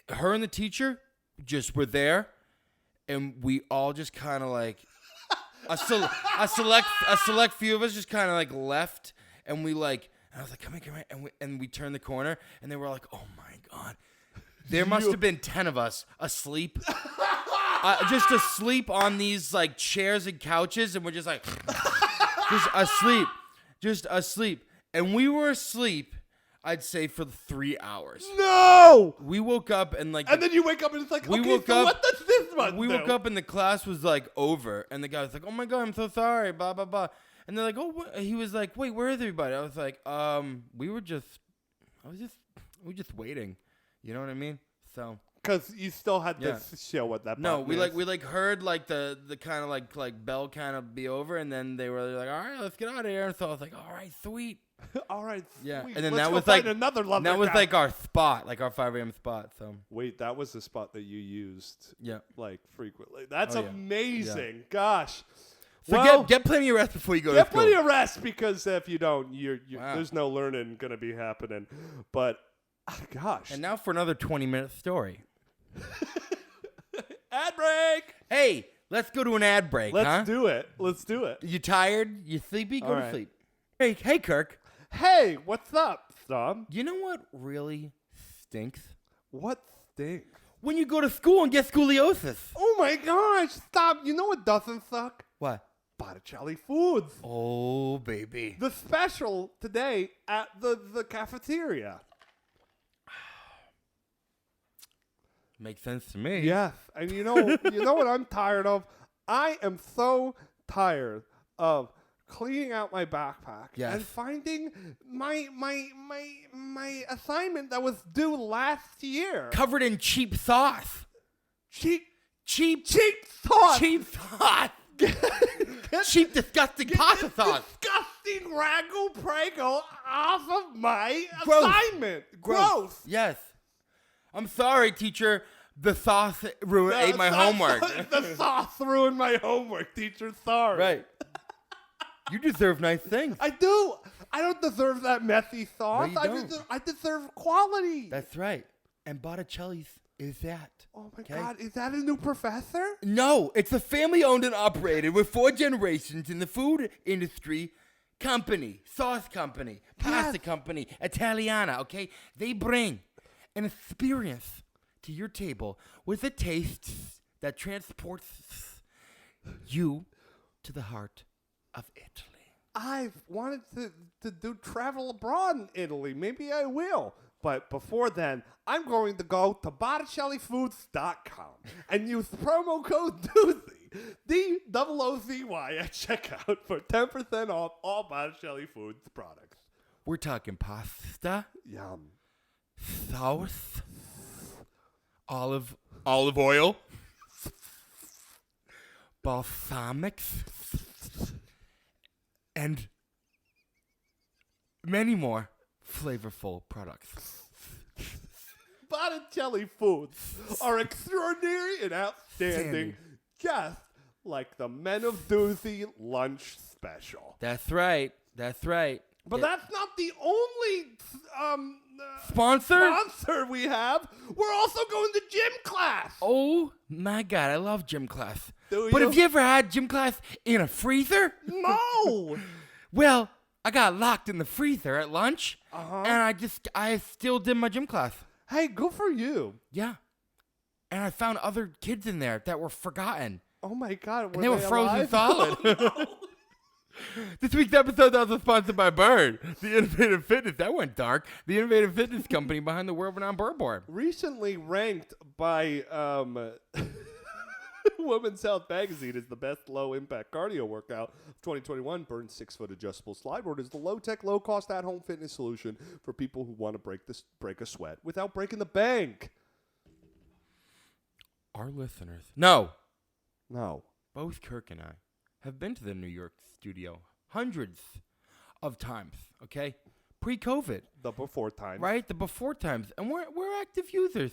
S2: her and the teacher just were there, and we all just kind of like a select few of us just kind of like left, and we like. And I was like, come here. And we turned the corner, and they were like, oh, my God. There must have been 10 of us asleep. Just asleep on these, like, chairs and couches, and we're just like, just asleep. And we were asleep, I'd say, for 3 hours.
S1: No!
S2: We woke up, and, like...
S1: And then you wake up, and it's like, what does this one
S2: We woke up, and the class was, like, over. And the guy was like, oh, my God, I'm so sorry, blah, blah, blah. And they're like, oh, what? He was like, wait, where is everybody? I was like, we were just waiting. You know what I mean? So.
S1: Because you still had this show at that point.
S2: No, we heard like the kind of like bell kind of be over, and then they were like, all right, let's get out of here. And so I was like, all right, sweet.
S1: All right.
S2: Yeah,
S1: sweet.
S2: and then
S1: Let's
S2: that
S1: go
S2: was
S1: find
S2: like
S1: another lover
S2: that was
S1: guy.
S2: like our spot, like our 5 a.m. spot. So
S1: Wait, that was the spot that you used
S2: yeah,
S1: like frequently. That's
S2: Oh, yeah.
S1: amazing. Gosh.
S2: so
S1: Well,
S2: get plenty of rest before you go to
S1: get
S2: school.
S1: plenty of rest because if you don't, you're
S2: Wow.
S1: there's no learning gonna be happening. But gosh,
S2: And now for another 20-minute story.
S1: ad break.
S2: Hey, let's go to an ad break, huh?
S1: Let's do it. Let's do it.
S2: You tired? You sleepy? Go
S1: All
S2: to
S1: right.
S2: sleep. Hey, Kirk.
S1: Hey, what's up, Staub?
S2: You know what really stinks?
S1: What stinks?
S2: When you go to school and get scoliosis.
S1: Oh my gosh, stop. You know what doesn't suck?
S2: What?
S1: Botticelli Foods.
S2: Oh, baby.
S1: The special today at the cafeteria.
S2: Makes sense to me.
S1: Yes, and you know what I'm tired of? I am so tired of cleaning out my backpack
S2: Yes.
S1: and finding my assignment that was due last year.
S2: Covered in cheap sauce.
S1: Cheap
S2: Cheap
S1: sauce.
S2: Cheap sauce.
S1: Get
S2: Cheap, disgusting pasta
S1: this
S2: sauce.
S1: disgusting ragu prego off of my
S2: Gross.
S1: assignment. Gross.
S2: Yes. I'm sorry, teacher. The sauce ate my homework.
S1: The sauce ruined my homework, teacher. Sorry.
S2: Right. You deserve nice things.
S1: I do. I don't deserve that messy sauce.
S2: No, you don't.
S1: I deserve quality.
S2: That's right. And Botticelli's is that.
S1: Oh my
S2: Okay.
S1: God, is that a new professor?
S2: No, it's a family-owned and operated with 4 generations in the food industry company, sauce company, pasta
S1: Yes.
S2: company, Italiana, okay? They bring an experience to your table with a taste that transports you to the heart of Italy.
S1: I've wanted to do travel abroad in Italy. Maybe I will. But before then, I'm going to go to BotticelliFoods.com and use promo code Doozy, D-O-O-Z-Y at checkout for 10% off all Botticelli Foods products.
S2: We're talking pasta,
S1: Yum.
S2: sauce, olive oil, balsamics, and many more flavorful products.
S1: Botticelli Foods are extraordinary and outstanding, just like the MenofDoozy lunch special.
S2: That's right. That's right.
S1: But that's not the only
S2: Sponsor?
S1: sponsor we have. We're also going to gym class.
S2: Oh my God, I love gym class.
S1: Do
S2: But
S1: you?
S2: have you ever had gym class in a freezer?
S1: No.
S2: Well, I got locked in the freezer at lunch,
S1: Uh-huh.
S2: and I still did my gym class.
S1: Hey, good for you.
S2: Yeah. And I found other kids in there that were forgotten.
S1: Oh my God.
S2: And they were frozen
S1: alive?
S2: solid.
S1: Oh, no.
S2: This week's episode was sponsored by Bird, the Innovative Fitness. That went dark. The Innovative Fitness company behind the world-renowned Bird Board.
S1: Recently ranked by Women's Health Magazine as the best low-impact cardio workout of 2021, Bird's 6-foot adjustable slide board is the low-tech, low-cost at-home fitness solution for people who want to break a sweat without breaking the bank.
S2: Our listeners. No.
S1: Both
S2: Kirk and I have been to the New York studio hundreds of times, okay? Pre-COVID,
S1: the before time.
S2: right? The before times. And we're active users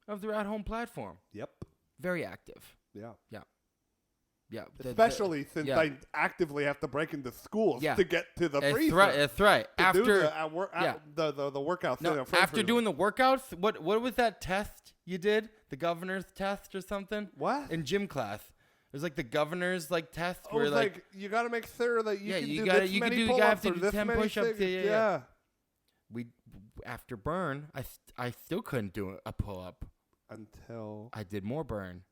S2: of their at-home platform.
S1: Yep.
S2: Very active.
S1: Yeah.
S2: Yeah.
S1: Especially since
S2: yeah.
S1: I actively have to break into schools
S2: Yeah.
S1: to get to the freezer.
S2: That's right.
S1: To do
S2: After
S1: the workout thing.
S2: no, after doing the workouts, what was that test you did? The governor's test or something?
S1: what?
S2: In gym class. It was like the governor's test
S1: It
S2: where
S1: was like you got to make sure that you
S2: Yeah,
S1: can
S2: you
S1: do
S2: gotta-
S1: this
S2: you can
S1: many
S2: do- you
S1: pull-ups
S2: have to
S1: or
S2: do
S1: this
S2: 10
S1: many
S2: push-ups,
S1: things.
S2: yeah. we after burn, I still couldn't do a pull-up.
S1: Until
S2: I did more burn.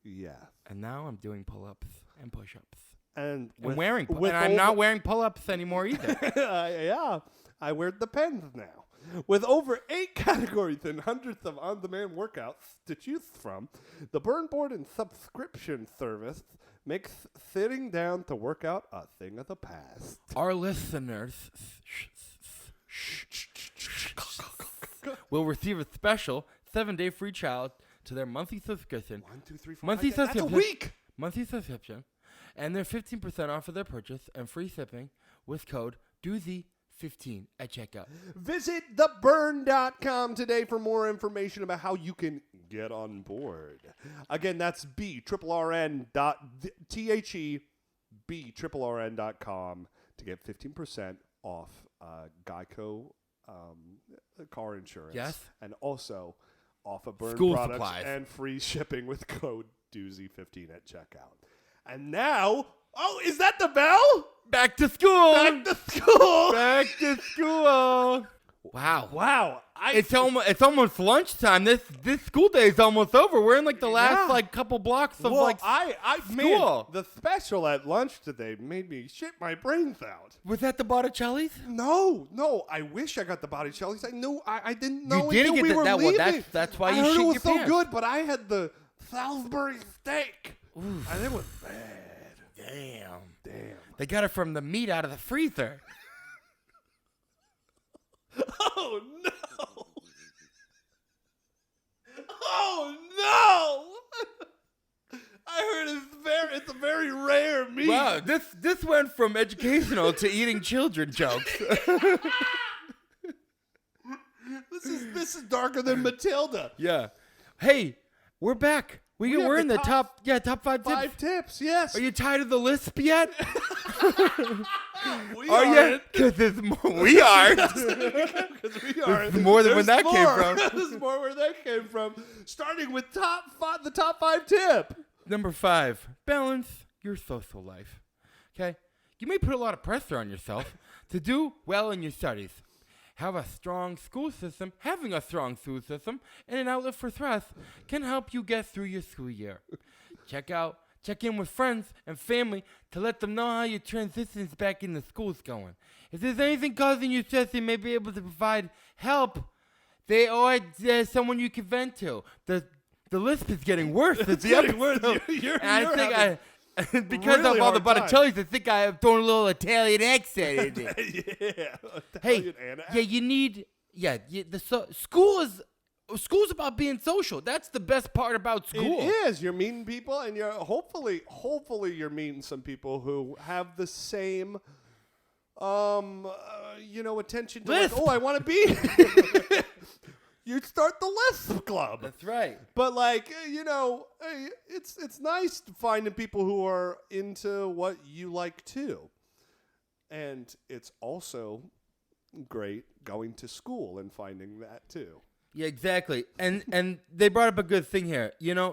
S1: yeah.
S2: And now I'm doing pull-ups and push-ups.
S1: And
S2: I'm not wearing pull-ups anymore either.
S1: yeah, I wear the pens now. With over 8 categories and hundreds of on-demand workouts to choose from, the Burn Board and subscription service makes sitting down to work out a thing of the past.
S2: Our listeners will receive a special 7-day free trial to their monthly subscription.
S1: 1, 2, 3, 4,
S2: Monthly
S1: 5, 6. That's a
S2: subscription.
S1: week.
S2: Monthly subscription. And they're 15% off of their purchase and free shipping with code Doozy 15 at checkout.
S1: Visit theburn.com today for more information about how you can get on board. Again, that's BRRN.com to get 15% off Geico car insurance.
S2: Yes.
S1: And also off of Burn
S2: School
S1: products
S2: supplies.
S1: and free shipping with code Doozy15 at checkout. And now, is that the bell?
S2: Back to school.
S1: Back to school.
S2: Back to school. Wow.
S1: Wow.
S2: It's almost lunchtime. This school day is almost over. We're in like the last couple blocks of school.
S1: Man, the special at lunch today made me shit my brains out.
S2: Was that the Botticelli's?
S1: No. I wish I got the Botticelli's. I knew I didn't know
S2: You didn't
S1: until
S2: get
S1: we were
S2: that.
S1: leaving.
S2: Well, that's why you
S1: I heard
S2: shit
S1: it was
S2: your
S1: so
S2: pants.
S1: good, but I had the Salisbury steak, and it was bad. Damn.
S2: They got it from the meat out of the freezer.
S1: Oh no! Oh no! I heard it's a very rare meat.
S2: Wow, this went from educational to eating children jokes.
S1: This is darker than Matilda.
S2: Yeah. Hey, we're back. We're in the top 5 tips.
S1: 5 tips, yes.
S2: Are you tired of the lisp yet?
S1: We
S2: Are you? Because we are.
S1: Because we are.
S2: There's more than where that
S1: more.
S2: came from.
S1: There's more where that came from. Starting with the top 5 tip.
S2: Number 5, balance your social life. Okay? You may put a lot of pressure on yourself to do well in your studies. Having a strong school system and an outlet for stress can help you get through your school year. Check in with friends and family to let them know how your transitions back into school is going. If there's anything causing you stress, they may be able to provide help. There's someone you can vent to. The lisp is getting worse.
S1: It's getting worse.
S2: Because
S1: really
S2: of all the
S1: hard time.
S2: Botticelli's, I think I have thrown a little Italian accent in it. You need. School's about being social. That's the best part about school.
S1: It is. You're meeting people, and you're hopefully you're meeting some people who have the same, attention to like, I want to be. You start the Lisp Club.
S2: That's right.
S1: But it's nice finding people who are into what you like too, and it's also great going to school and finding that too.
S2: Yeah, exactly. And they brought up a good thing here.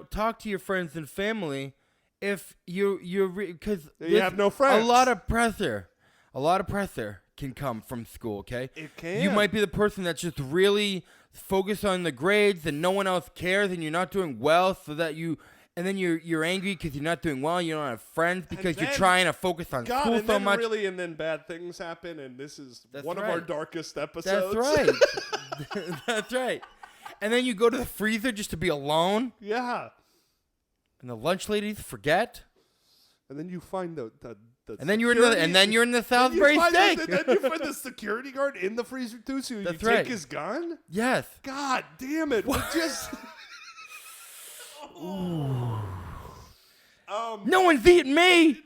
S2: Talk to your friends and family if because
S1: you have no friends.
S2: A lot of pressure can come from school. Okay,
S1: it can.
S2: You might be the person that's just really focused on the grades and no one else cares, and you're not doing well, and then you're angry because you're not doing well. And you don't have friends because you're trying to focus on school so much.
S1: And then bad things happen, and this is one of our darkest episodes.
S2: That's right. That's right. And then you go to the freezer just to be alone.
S1: Yeah.
S2: And the lunch ladies forget.
S1: And then you find the
S2: and then you're in the Salisbury steak.
S1: And then you find the security guard in the freezer too, so you take his gun?
S2: Yes.
S1: God damn it. We're just
S2: no one's eating me.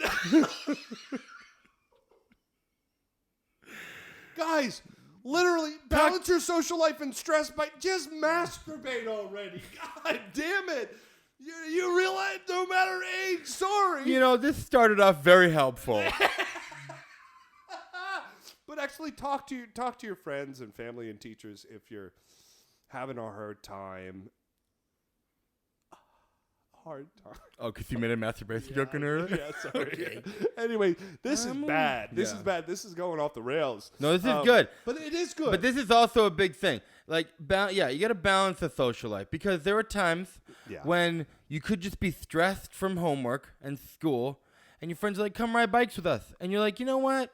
S1: Guys, literally balance your social life and stress by just masturbate already. God damn it. You realize no matter age, sorry.
S2: This started off very helpful.
S1: But actually talk to your friends and family and teachers if you're having a hard time.
S2: Oh, because you made a masturbation joke in earlier?
S1: Yeah, sorry. Okay. Anyway, this is bad. This is bad. This is going off the rails.
S2: No, this is good.
S1: But it is good.
S2: But this is also a big thing. Like, you got to balance the social life. Because there are times when you could just be stressed from homework and school, and your friends are like, come ride bikes with us. And you're like, you know what?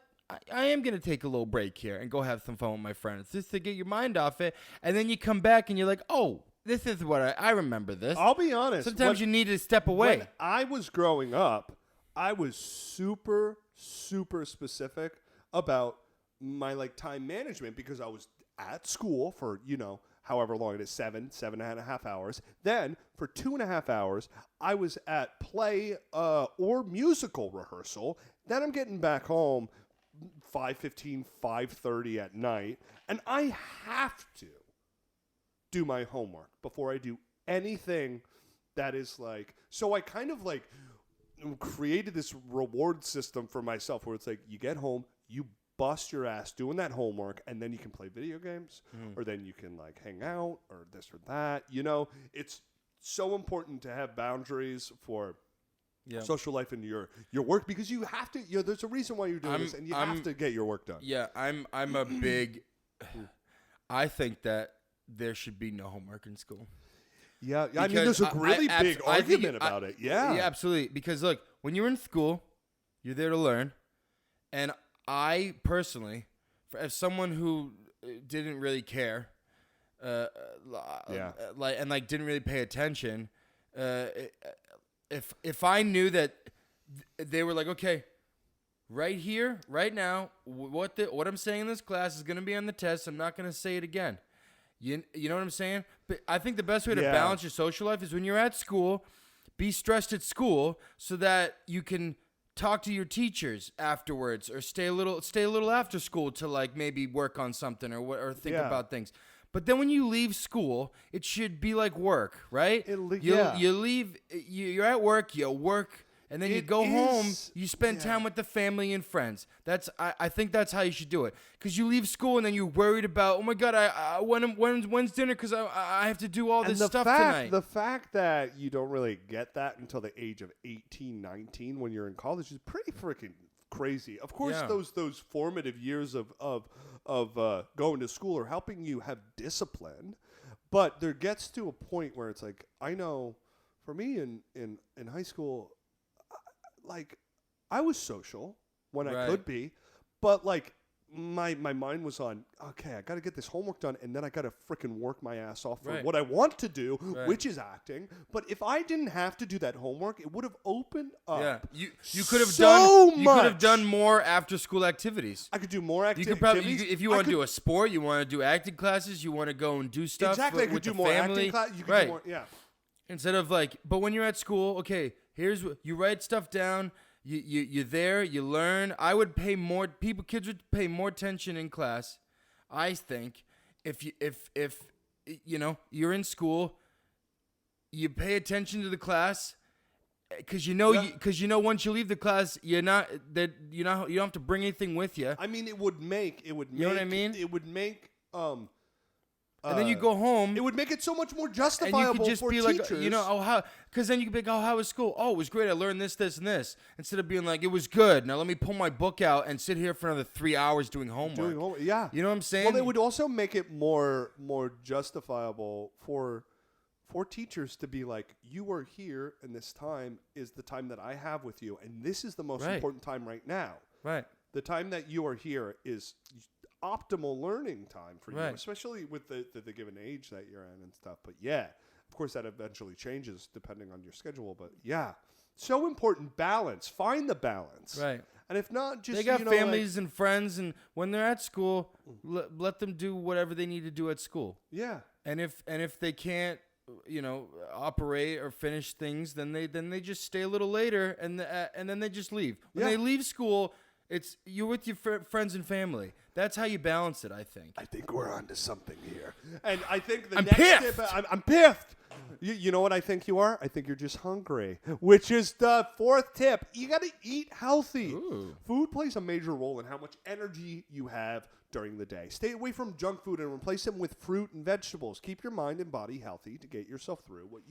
S2: I am going to take a little break here and go have some fun with my friends just to get your mind off it. And then you come back and you're like, oh, this is what I remember this.
S1: I'll be honest.
S2: Sometimes you need to step away.
S1: When I was growing up, I was super, super specific about my time management because I was at school for, however long it is, 7.5 hours. Then for 2.5 hours, I was at play or musical rehearsal. Then I'm getting back home, 5:15, 5:30 at night, and I have to do my homework before I do anything that is like. So I kind of like created this reward system for myself where it's like you get home, you bust your ass doing that homework, and then you can play video games, or then you can like hang out or this or that. You know, it's so important to have boundaries for social life and your work, because you have to. You know, there's a reason why you're doing this, and you have to get your work done.
S2: Yeah, I'm a big. I think that there should be no homework in school.
S1: Yeah, I mean, there's a really big argument about it. Yeah,
S2: absolutely. Because look, when you're in school, you're there to learn, and I personally, as someone who didn't really care, didn't really pay attention, if I knew that they were like, okay, right here, right now, what I'm saying in this class is going to be on the test. I'm not going to say it again. You know what I'm saying? But I think the best way to balance your social life is when you're at school, be stressed at school so that you can talk to your teachers afterwards, or stay a little after school to like maybe work on something or think about things. But then when you leave school, it should be like work, right? You leave, you're at work, you work. And then you go home, you spend time with the family and friends. I think that's how you should do it. Because you leave school and then you're worried about, oh my God, when's dinner? Because I have to do all this stuff tonight.
S1: The fact that you don't really get that until the age of 18, 19 when you're in college is pretty freaking crazy. Of course, those formative years of going to school are helping you have discipline. But there gets to a point where it's like, I know for me in high school, like, I was social when I could be, but like my mind was on, okay, I got to get this homework done, and then I got to freaking work my ass off for what I want to do, which is acting. But if I didn't have to do that homework, it would have opened up.
S2: You could have done more after school activities.
S1: I could do more activities.
S2: You could probably, if you want to do a sport, you want to do acting classes, you want to go and do stuff.
S1: Exactly, I could do more acting classes. You could do more,
S2: Instead of like, but when you're at school, okay, here's what you write stuff down. You're there. You learn. I would pay more. Kids would pay more attention in class. I think if you know you're in school, you pay attention to the class, because you know once you leave the class, you don't have to bring anything with you.
S1: I mean, it would make. You
S2: know what I mean?
S1: It would make.
S2: And then you go home.
S1: It would make it so much more justifiable
S2: and you could just
S1: for
S2: be
S1: teachers.
S2: Like, you know, how? Because then you could be like, oh, how was school? Oh, it was great. I learned this, this, and this. Instead of being like, it was good. Now let me pull my book out and sit here for another 3 hours doing homework.
S1: Yeah.
S2: You know what I'm saying?
S1: Well, it would also make it more justifiable for teachers to be like, you are here, and this time is the time that I have with you, and this is the most important time right now.
S2: Right.
S1: The time that you are here is optimal learning time for you, especially with the given age that you're in and stuff. But of course that eventually changes depending on your schedule. But so important. Balance. Find the balance.
S2: Right.
S1: And if not, just
S2: they got families and friends, and when they're at school, let them do whatever they need to do at school.
S1: Yeah.
S2: And if they can't, operate or finish things, then they just stay a little later, and then they just leave. When they leave school, it's you're with your friends and family. That's how you balance it, I think.
S1: I think we're onto something here. And I think
S2: I'm piffed.
S1: I'm piffed. You know what I think you are? I think you're just hungry, which is the fourth tip. You got to eat healthy.
S2: Ooh.
S1: Food plays a major role in how much energy you have during the day. Stay away from junk food and replace them with fruit and vegetables. Keep your mind and body healthy to get yourself through what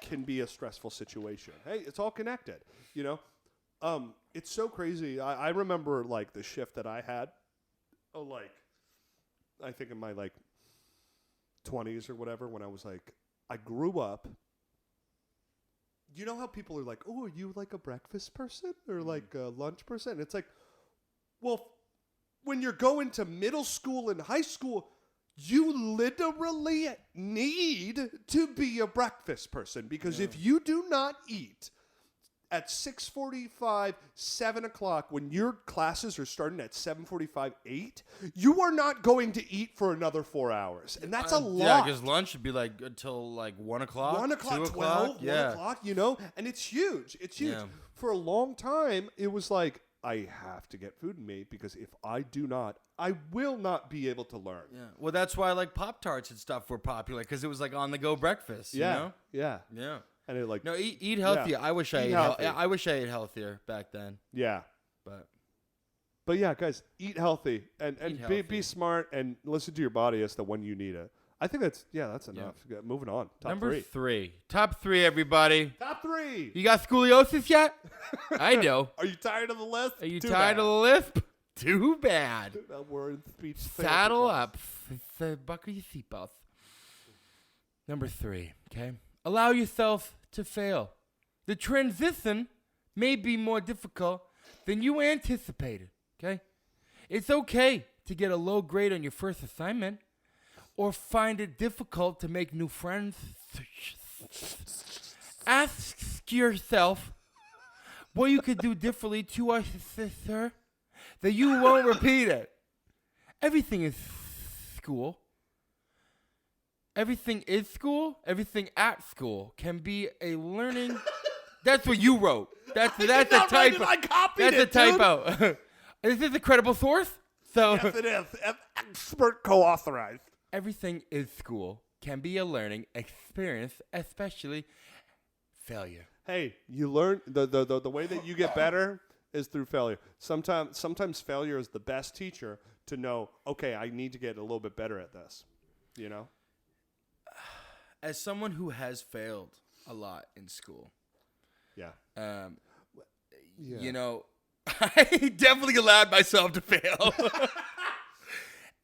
S1: can be a stressful situation. Hey, it's all connected, It's so crazy. I remember like the shift that I had, I think in my 20s or whatever, when I was like, I grew up. You know how people are like, oh, are you like a breakfast person or like a lunch person? It's like, well, when you're going to middle school and high school, you literally need to be a breakfast person, because if you do not eat at 6:45, 7 o'clock, when your classes are starting at 7:45, 8, you are not going to eat for another 4 hours. And that's a lot.
S2: Yeah, because lunch should be until 1 o'clock.
S1: 1 o'clock,
S2: 2
S1: 12,
S2: o'clock.
S1: 1 o'clock, and it's huge. It's huge.
S2: Yeah.
S1: for a long time, it was like, I have to get food in me because if I do not, I will not be able to learn.
S2: Yeah. Well, that's why like Pop-Tarts and stuff were popular because it was like on the go breakfast.
S1: Yeah.
S2: You know?
S1: Yeah.
S2: Yeah.
S1: And it like
S2: No, eat healthy.
S1: Yeah.
S2: I wish I
S1: Eat
S2: ate
S1: healthy.
S2: I wish I ate healthier back then.
S1: Yeah.
S2: But
S1: yeah, guys, eat healthy and
S2: Eat healthy.
S1: be smart and listen to your body as to when you need it. I think that's enough. Yeah, moving on.
S2: Number 3. Top 3, everybody.
S1: Top 3.
S2: You got scoliosis yet? I know.
S1: Are you tired of the list?
S2: Are you
S1: Too
S2: tired
S1: bad.
S2: of the lisp? Too bad.
S1: We're in speech
S2: Saddle
S1: therapy
S2: up. Buckle your seatbelts. Number 3, okay? Allow yourself to fail. The transition may be more difficult than you anticipated, okay? It's okay to get a low grade on your first assignment or find it difficult to make new friends. Ask yourself what you could do differently to our sister that you won't repeat it. Everything is school. Everything is school. Everything at school can be a learning. That's what you wrote. That's a typo.
S1: I copied
S2: That's
S1: it,
S2: a typo. Is this a credible source? So
S1: Yes, it is. Expert co-authorized.
S2: everything is school can be a learning experience, especially failure.
S1: Hey, you learn the way that you get better is through failure. Sometimes failure is the best teacher to know, okay, I need to get a little bit better at this. You know?
S2: As someone who has failed a lot in school,
S1: Yeah.
S2: you know, I definitely allowed myself to fail.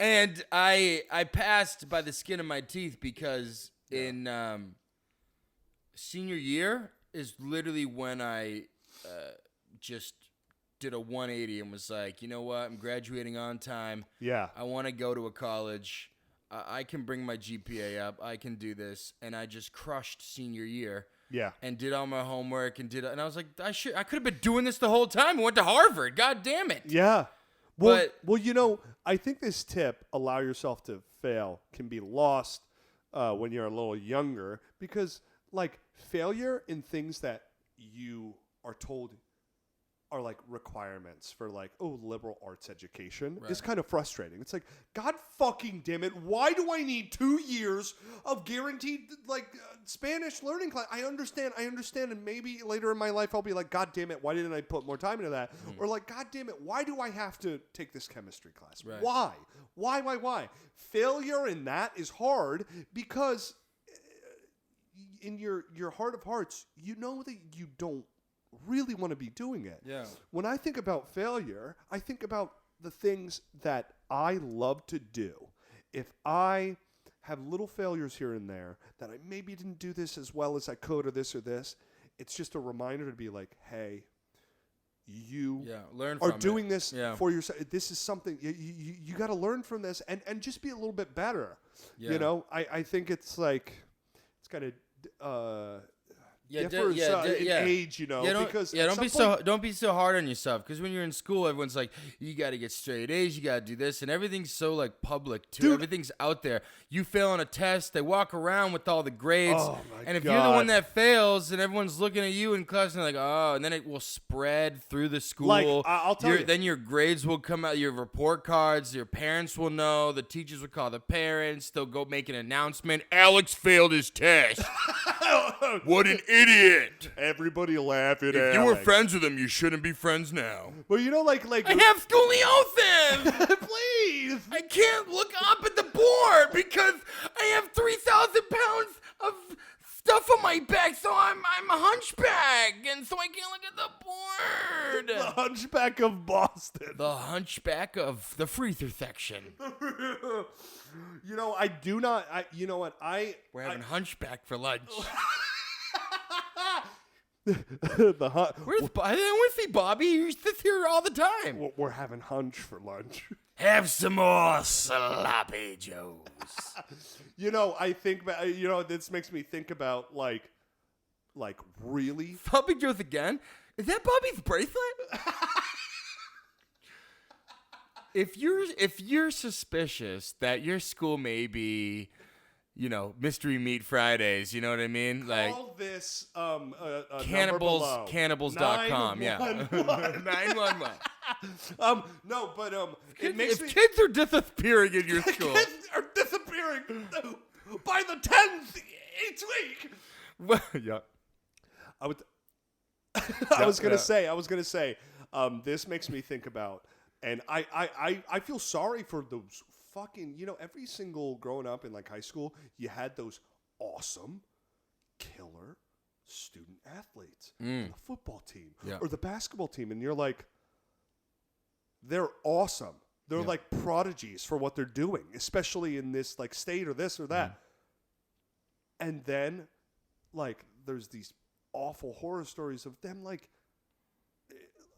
S2: And I passed by the skin of my teeth because in senior year is literally when I just did a 180 and was like, you know what? I'm graduating on time.
S1: Yeah.
S2: I want to go to a college. I can bring my GPA up. I can do this. And I just crushed senior year.
S1: Yeah.
S2: And did all my homework and I was like, I could have been doing this the whole time. I went to Harvard. God damn it.
S1: Yeah. Well,
S2: But-
S1: you know, I think this tip, allow yourself to fail, can be lost when you're a little younger because, like, failure in things that you are told are like requirements for like, oh, liberal arts education is kind of frustrating. It's like, God fucking damn it. Why do I need 2 years of guaranteed like Spanish learning class? I understand. And maybe later in my life, I'll be like, God damn it. Why didn't I put more time into that? Or like, God damn it. Why do I have to take this chemistry class?
S2: Right.
S1: Why? Failure in that is hard because in your heart of hearts, you know that you don't really want to be doing it.
S2: Yeah.
S1: When I think about failure, I think about the things that I love to do. If I have little failures here and there that I maybe didn't do this as well as I could or this, it's just a reminder to be like, hey, you
S2: learn
S1: are
S2: from
S1: doing
S2: it.
S1: this for yourself. This is something you got to learn from this and just be a little bit better.
S2: Yeah.
S1: You know, I think it's like, it's kind of,
S2: Yeah,
S1: differs in age, you know. Because
S2: don't be so hard on yourself. Because when you're in school, everyone's like, you got to get straight A's, you got to do this, and everything's so like public too.
S1: Dude.
S2: Everything's out there. You fail on a test, they walk around with all the grades,
S1: Oh, my
S2: and if you're the one
S1: God.
S2: that fails, and everyone's looking at you in class, and they're like, oh, and then it will spread through the school.
S1: Like, I'll tell you.
S2: Then your grades will come out, your report cards, your parents will know, the teachers will call the parents, they'll go make an announcement. Alex failed his test. What an idiot.
S1: Everybody laughing at
S2: If you were
S1: Alex.
S2: friends with him, you shouldn't be friends now.
S1: Well, you know, like
S2: I have scoliosis.
S1: please.
S2: I can't look up at the board because I have 3,000 pounds of stuff on my back, so I'm a hunchback, and so I can't look at the
S1: The
S2: board.
S1: Hunchback of Boston.
S2: The hunchback of the freezer section.
S1: You know, I do not. You know what?
S2: We're having hunchback for lunch.
S1: the
S2: Where's Bobby? I want to see Bobby. He sits here all the time.
S1: we're having hunch for lunch.
S2: Have some more sloppy joes.
S1: You know, I think. You know, this makes me think about like really.
S2: Sloppy joes again? Is that Bobby's bracelet? If you're suspicious that your school may be Mystery Meat Fridays. You know what I mean? Like
S1: Call this
S2: cannibals.com. Yeah. 911.
S1: No, but it
S2: If
S1: makes me.
S2: kids are disappearing in your school.
S1: Kids are disappearing by the 10th each week.
S2: Well, yeah.
S1: I was gonna say, this makes me think about, and I feel sorry for those fucking, every single growing up in like high school, you had those awesome, killer student athletes, on the football team or the basketball team, and you're like, they're awesome. They're like prodigies for what they're doing, especially in this like state or this or that. And then, like, there's these awful horror stories of them. Like,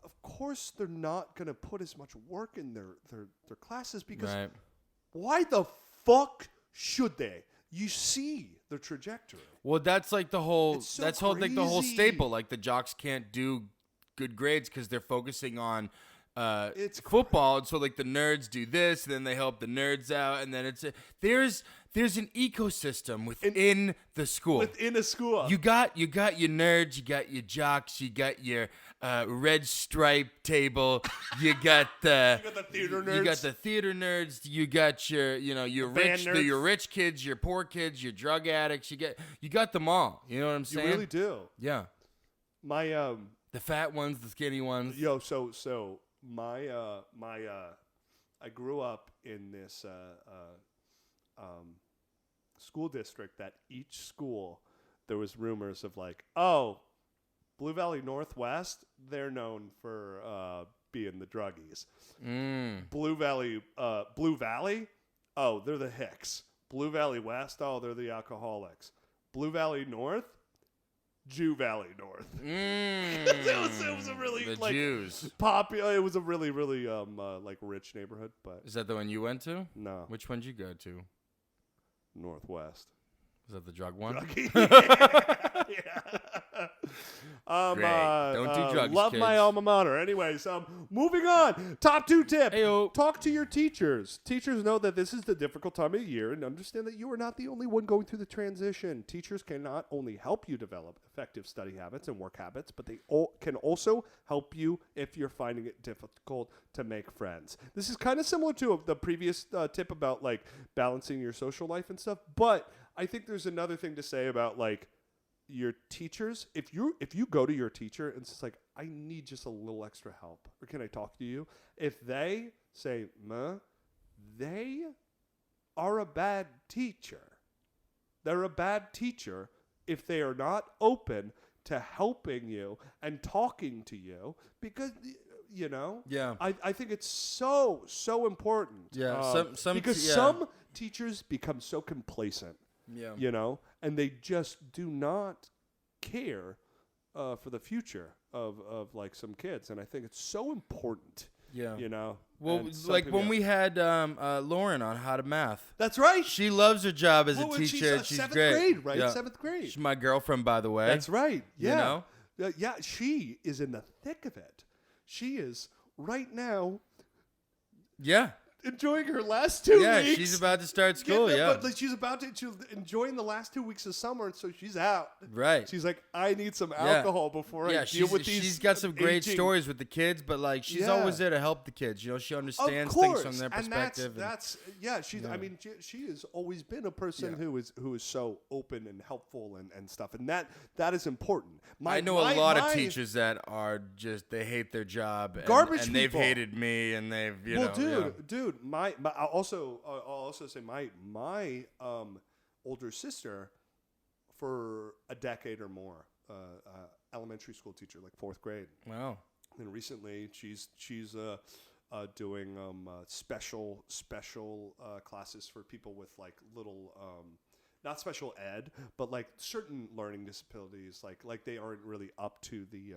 S1: of course, they're not gonna put as much work in their classes because why the fuck should they? You see the trajectory.
S2: Well, that's like the whole.
S1: So
S2: that's whole like the whole
S1: crazy.
S2: staple. Like the jocks can't do good grades because they're focusing on.
S1: It's
S2: football, and so like the nerds do this, and then they help the nerds out, and then there's an ecosystem within the school.
S1: Within a school,
S2: you got your nerds, you got your jocks, you got your red stripe table, you got the
S1: theater nerds,
S2: you got your your rich kids, your poor kids, your drug addicts, you got them all. You know what I'm saying?
S1: You really do.
S2: Yeah.
S1: My
S2: the fat ones, the skinny ones.
S1: So my I grew up in this school district that each school there was rumors of like, oh, Blue Valley Northwest, they're known for being the druggies. Blue Valley, oh, they're the hicks. Blue Valley West, oh, they're the alcoholics. Blue Valley North, Jew Valley North. It was a really
S2: the
S1: like
S2: Jews.
S1: Popular. It was a really like rich neighborhood. But
S2: Is that the one you went to?
S1: No,
S2: Which one did you go to?
S1: Northwest.
S2: Is that the drug one?
S1: Yeah.
S2: Great. Don't do drugs,
S1: Love
S2: kids.
S1: my alma mater. Anyways, moving on. Top 2 tip.
S2: Ayo.
S1: Talk to your teachers. Teachers know that this is the difficult time of year and understand that you are not the only one going through the transition. Teachers can not only help you develop effective study habits and work habits, but they can also help you if you're finding it difficult to make friends. This is kind of similar to the previous tip about like balancing your social life and stuff, but I think there's another thing to say about like your teachers. If you go to your teacher and it's like, I need just a little extra help, or can I talk to you? If they say, they are a bad teacher. They're a bad teacher if they are not open to helping you and talking to you because,
S2: Yeah.
S1: I think it's so important.
S2: Yeah.
S1: Some teachers become so complacent.
S2: Yeah.
S1: And they just do not care for the future of like some kids. And I think it's so important.
S2: Yeah.
S1: Well,
S2: like when we had Lauren on How to Math.
S1: That's right.
S2: She loves her job as a
S1: Well,
S2: teacher.
S1: she's
S2: great.
S1: 7th grade, right?
S2: Yeah.
S1: 7th grade.
S2: She's my girlfriend, by the way.
S1: That's right. Yeah.
S2: Yeah,
S1: she is in the thick of it. She is right now
S2: Yeah.
S1: enjoying her last 2 weeks.
S2: Yeah, she's about to start school,
S1: But like, she's enjoying the last 2 weeks of summer, and so she's out.
S2: Right.
S1: She's like, I need some alcohol before I deal with these.
S2: She's got some great
S1: aging.
S2: stories with the kids, but like she's always there to help the kids. She understands things from their perspective.
S1: And that's she's. I mean, she has always been a person who is so open and helpful and stuff, and that is important.
S2: I know a lot of teachers that are just they hate their job,
S1: garbage
S2: and they've
S1: people.
S2: hated me, and they've
S1: dude, I'll also say my older sister for a decade or more, elementary school teacher, like 4th grade.
S2: Wow.
S1: And recently she's doing special classes for people with like little not special ed, but like certain learning disabilities, like they aren't really up to the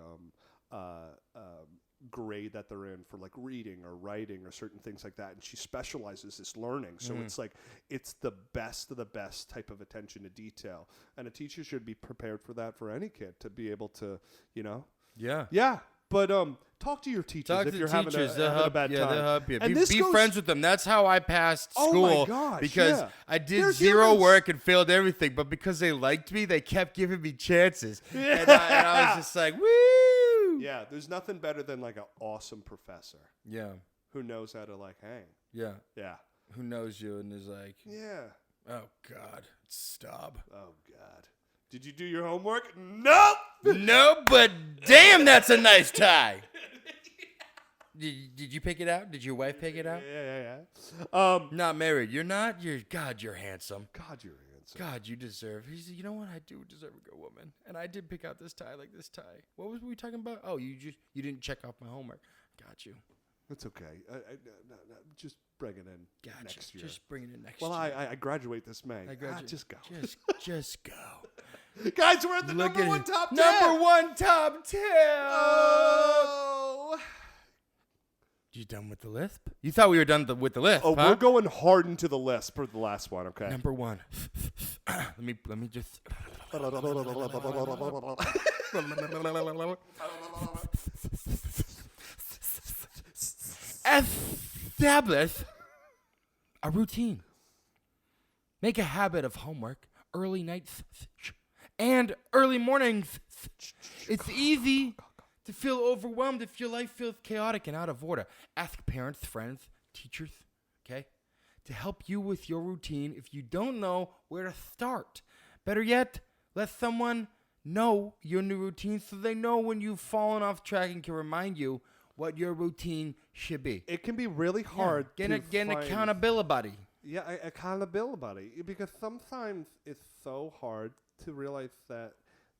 S1: grade that they're in for like reading or writing or certain things like that, and she specializes this learning, so it's like it's the best of the best type of attention to detail, and a teacher should be prepared for that for any kid to be able to
S2: Yeah.
S1: But talk to your teachers
S2: Talk
S1: if
S2: to
S1: you're
S2: the teachers.
S1: having a bad time.
S2: They'll help you.
S1: And
S2: Be friends with them. That's how I passed school.
S1: Oh my gosh,
S2: because
S1: yeah.
S2: I did
S1: They're
S2: zero
S1: humans.
S2: work and failed everything. But because they liked me, they kept giving me chances. Yeah. And I was just like, woo!
S1: Yeah, there's nothing better than like an awesome professor.
S2: Yeah.
S1: Who knows how to like hang.
S2: Yeah.
S1: Yeah.
S2: Who knows you and is like,
S1: Yeah.
S2: oh, God, Staub.
S1: Oh, God. Did you do your homework? Nope.
S2: No, but damn, that's a nice tie. Did you pick it out? Did your wife pick it out?
S1: Yeah.
S2: Not married. You're not? God, you're handsome.
S1: God, you're handsome.
S2: God, you deserve. He said, you know what? I do deserve a good woman. And I did pick out this tie, like this tie. What was we talking about? Oh, you didn't check off my homework. Got you.
S1: That's okay. No, just bring it in next year.
S2: Just bring it in next
S1: Well,
S2: year.
S1: I graduate this May.
S2: I graduate.
S1: Just go.
S2: Just go.
S1: Guys, we're at the
S2: Look
S1: number
S2: at
S1: one
S2: it.
S1: top 10.
S2: Number one top 10.
S1: Oh.
S2: You done with the lisp? You thought we were done with the lisp,
S1: Oh,
S2: huh?
S1: we're going hard into the list for the last one, okay?
S2: Number one. let me just. Establish a routine. Make a habit of homework, early nights, and early mornings. It's easy to feel overwhelmed if your life feels chaotic and out of order. Ask parents, friends, teachers, okay, to help you with your routine if you don't know where to start. Better yet, let someone know your new routine so they know when you've fallen off track and can remind you what your routine should be.
S1: It can be really hard
S2: Get
S1: to
S2: an
S1: find
S2: accountability.
S1: Yeah, accountability. Because sometimes it's so hard to realize that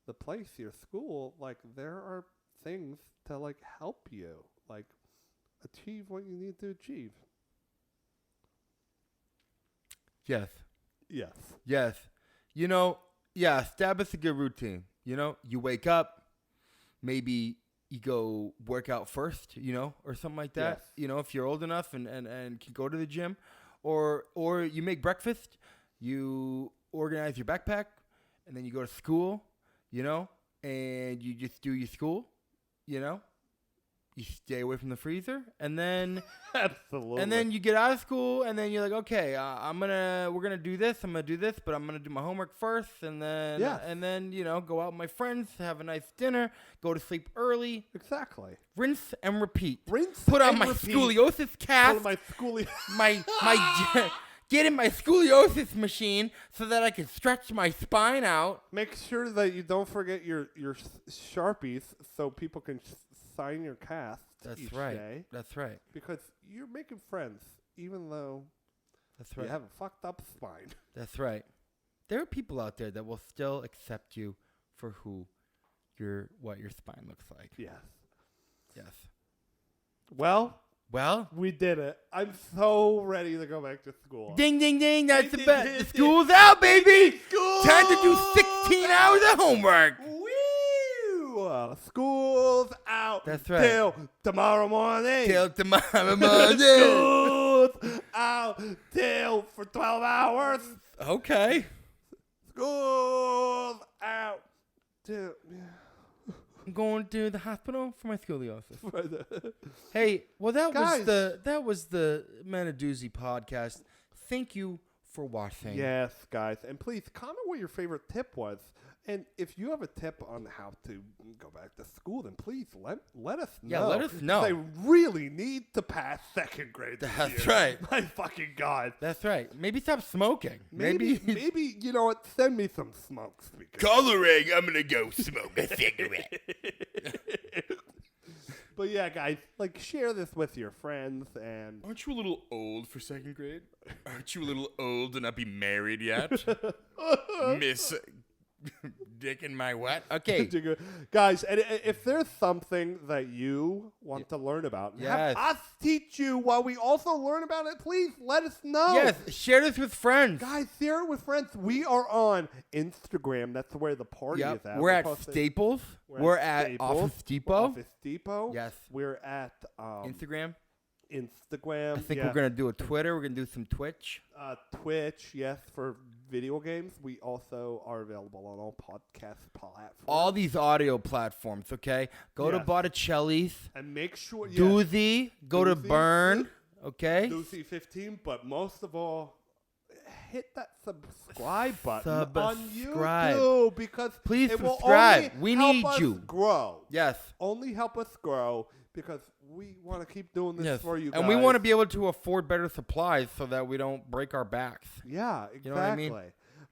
S1: the place, your school, like there are things to like help you, like achieve what you need to achieve.
S2: Yes.
S1: Yes.
S2: You know, establish a good routine. You know, you wake up, maybe you go work out first, you know, or something like that.
S1: Yes.
S2: You know, if you're old enough and can go to the gym. Or you make breakfast, you organize your backpack, and then you go to school, you know, and you just do your school, you know. You stay away from the freezer, and then
S1: Absolutely.
S2: and then you get out of school, and then you're like, okay, we're gonna do this. I'm gonna do this, but I'm gonna do my homework first, and then you know, go out with my friends, have a nice dinner, go to sleep early.
S1: Exactly.
S2: Rinse and repeat.
S1: Put
S2: on my scoliosis cast. Get in my scoliosis machine so that I can stretch my spine out.
S1: Make sure that you don't forget your Sharpies so people can sign your cast each day.
S2: That's right.
S1: Because you're making friends, even though you have a fucked up spine.
S2: That's right. There are people out there that will still accept you for what your spine looks like.
S1: Yes.
S2: Well,
S1: we did it. I'm so ready to go back to school.
S2: Ding, ding, ding. That's the best. The school's out, baby. Time to do 16 hours of homework.
S1: Woo! School's out.
S2: That's right.
S1: Till tomorrow morning.
S2: School's
S1: out till for 12 hours.
S2: Okay.
S1: School's out till...
S2: I'm going to the hospital for my scoliosis. Hey, well, that was the MenofDoozy podcast. Thank you for watching.
S1: Yes, guys. And please comment what your favorite tip was. And if you have a tip on how to go back to school, then please let us know.
S2: Yeah, let us know.
S1: I really need to pass second grade this
S2: That's
S1: year.
S2: right.
S1: My fucking God.
S2: That's right. Maybe stop smoking.
S1: Maybe, you know what? Send me some smokes.
S2: Coloring, I'm going to go smoke a cigarette.
S1: But yeah, guys, like share this with your friends and...
S2: Aren't you a little old for second grade? Aren't you a little old to not be married yet? Miss... Dick in my what? Okay.
S1: Guys, and if there's something that you want to learn about, have us teach you while we also learn about it, please let us know.
S2: Yes, share this with friends.
S1: Guys, share it with friends. We are on Instagram. That's where the party is at.
S2: We're at Staples. We're at Office Depot.
S1: Office Depot.
S2: Yes.
S1: We're at
S2: Instagram.
S1: I think
S2: we're going to do a Twitter. We're going to do some Twitch.
S1: Twitch, yes, for video games, we also are available on all podcast platforms.
S2: All these audio platforms, okay? Go to
S1: Yes.
S2: Botticelli's,
S1: And make sure,
S2: Doozy, go to
S1: Doozy,
S2: Burn, okay?
S1: Doozy 15, but most of all, hit that subscribe button on
S2: Subscribe.
S1: YouTube because
S2: Please
S1: it will
S2: subscribe.
S1: only
S2: We
S1: help
S2: need
S1: us
S2: you.
S1: grow.
S2: Yes.
S1: Only help us grow because we want to keep doing this
S2: Yes.
S1: for you guys.
S2: And we want to be able to afford better supplies so that we don't break our backs.
S1: Yeah, exactly.
S2: You know what I mean?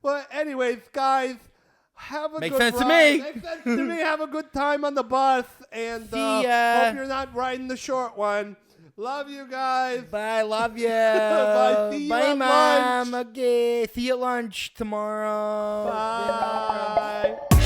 S1: But anyways, guys, have a
S2: Makes
S1: good
S2: sense to
S1: ride.
S2: me.
S1: Makes sense to me. Have a good time on the bus, and
S2: See ya.
S1: hope you're not riding the short one. Love you guys.
S2: Bye. Love you.
S1: Bye. See you
S2: Bye,
S1: at
S2: Mom.
S1: lunch.
S2: Okay. See you at lunch tomorrow.
S1: Bye.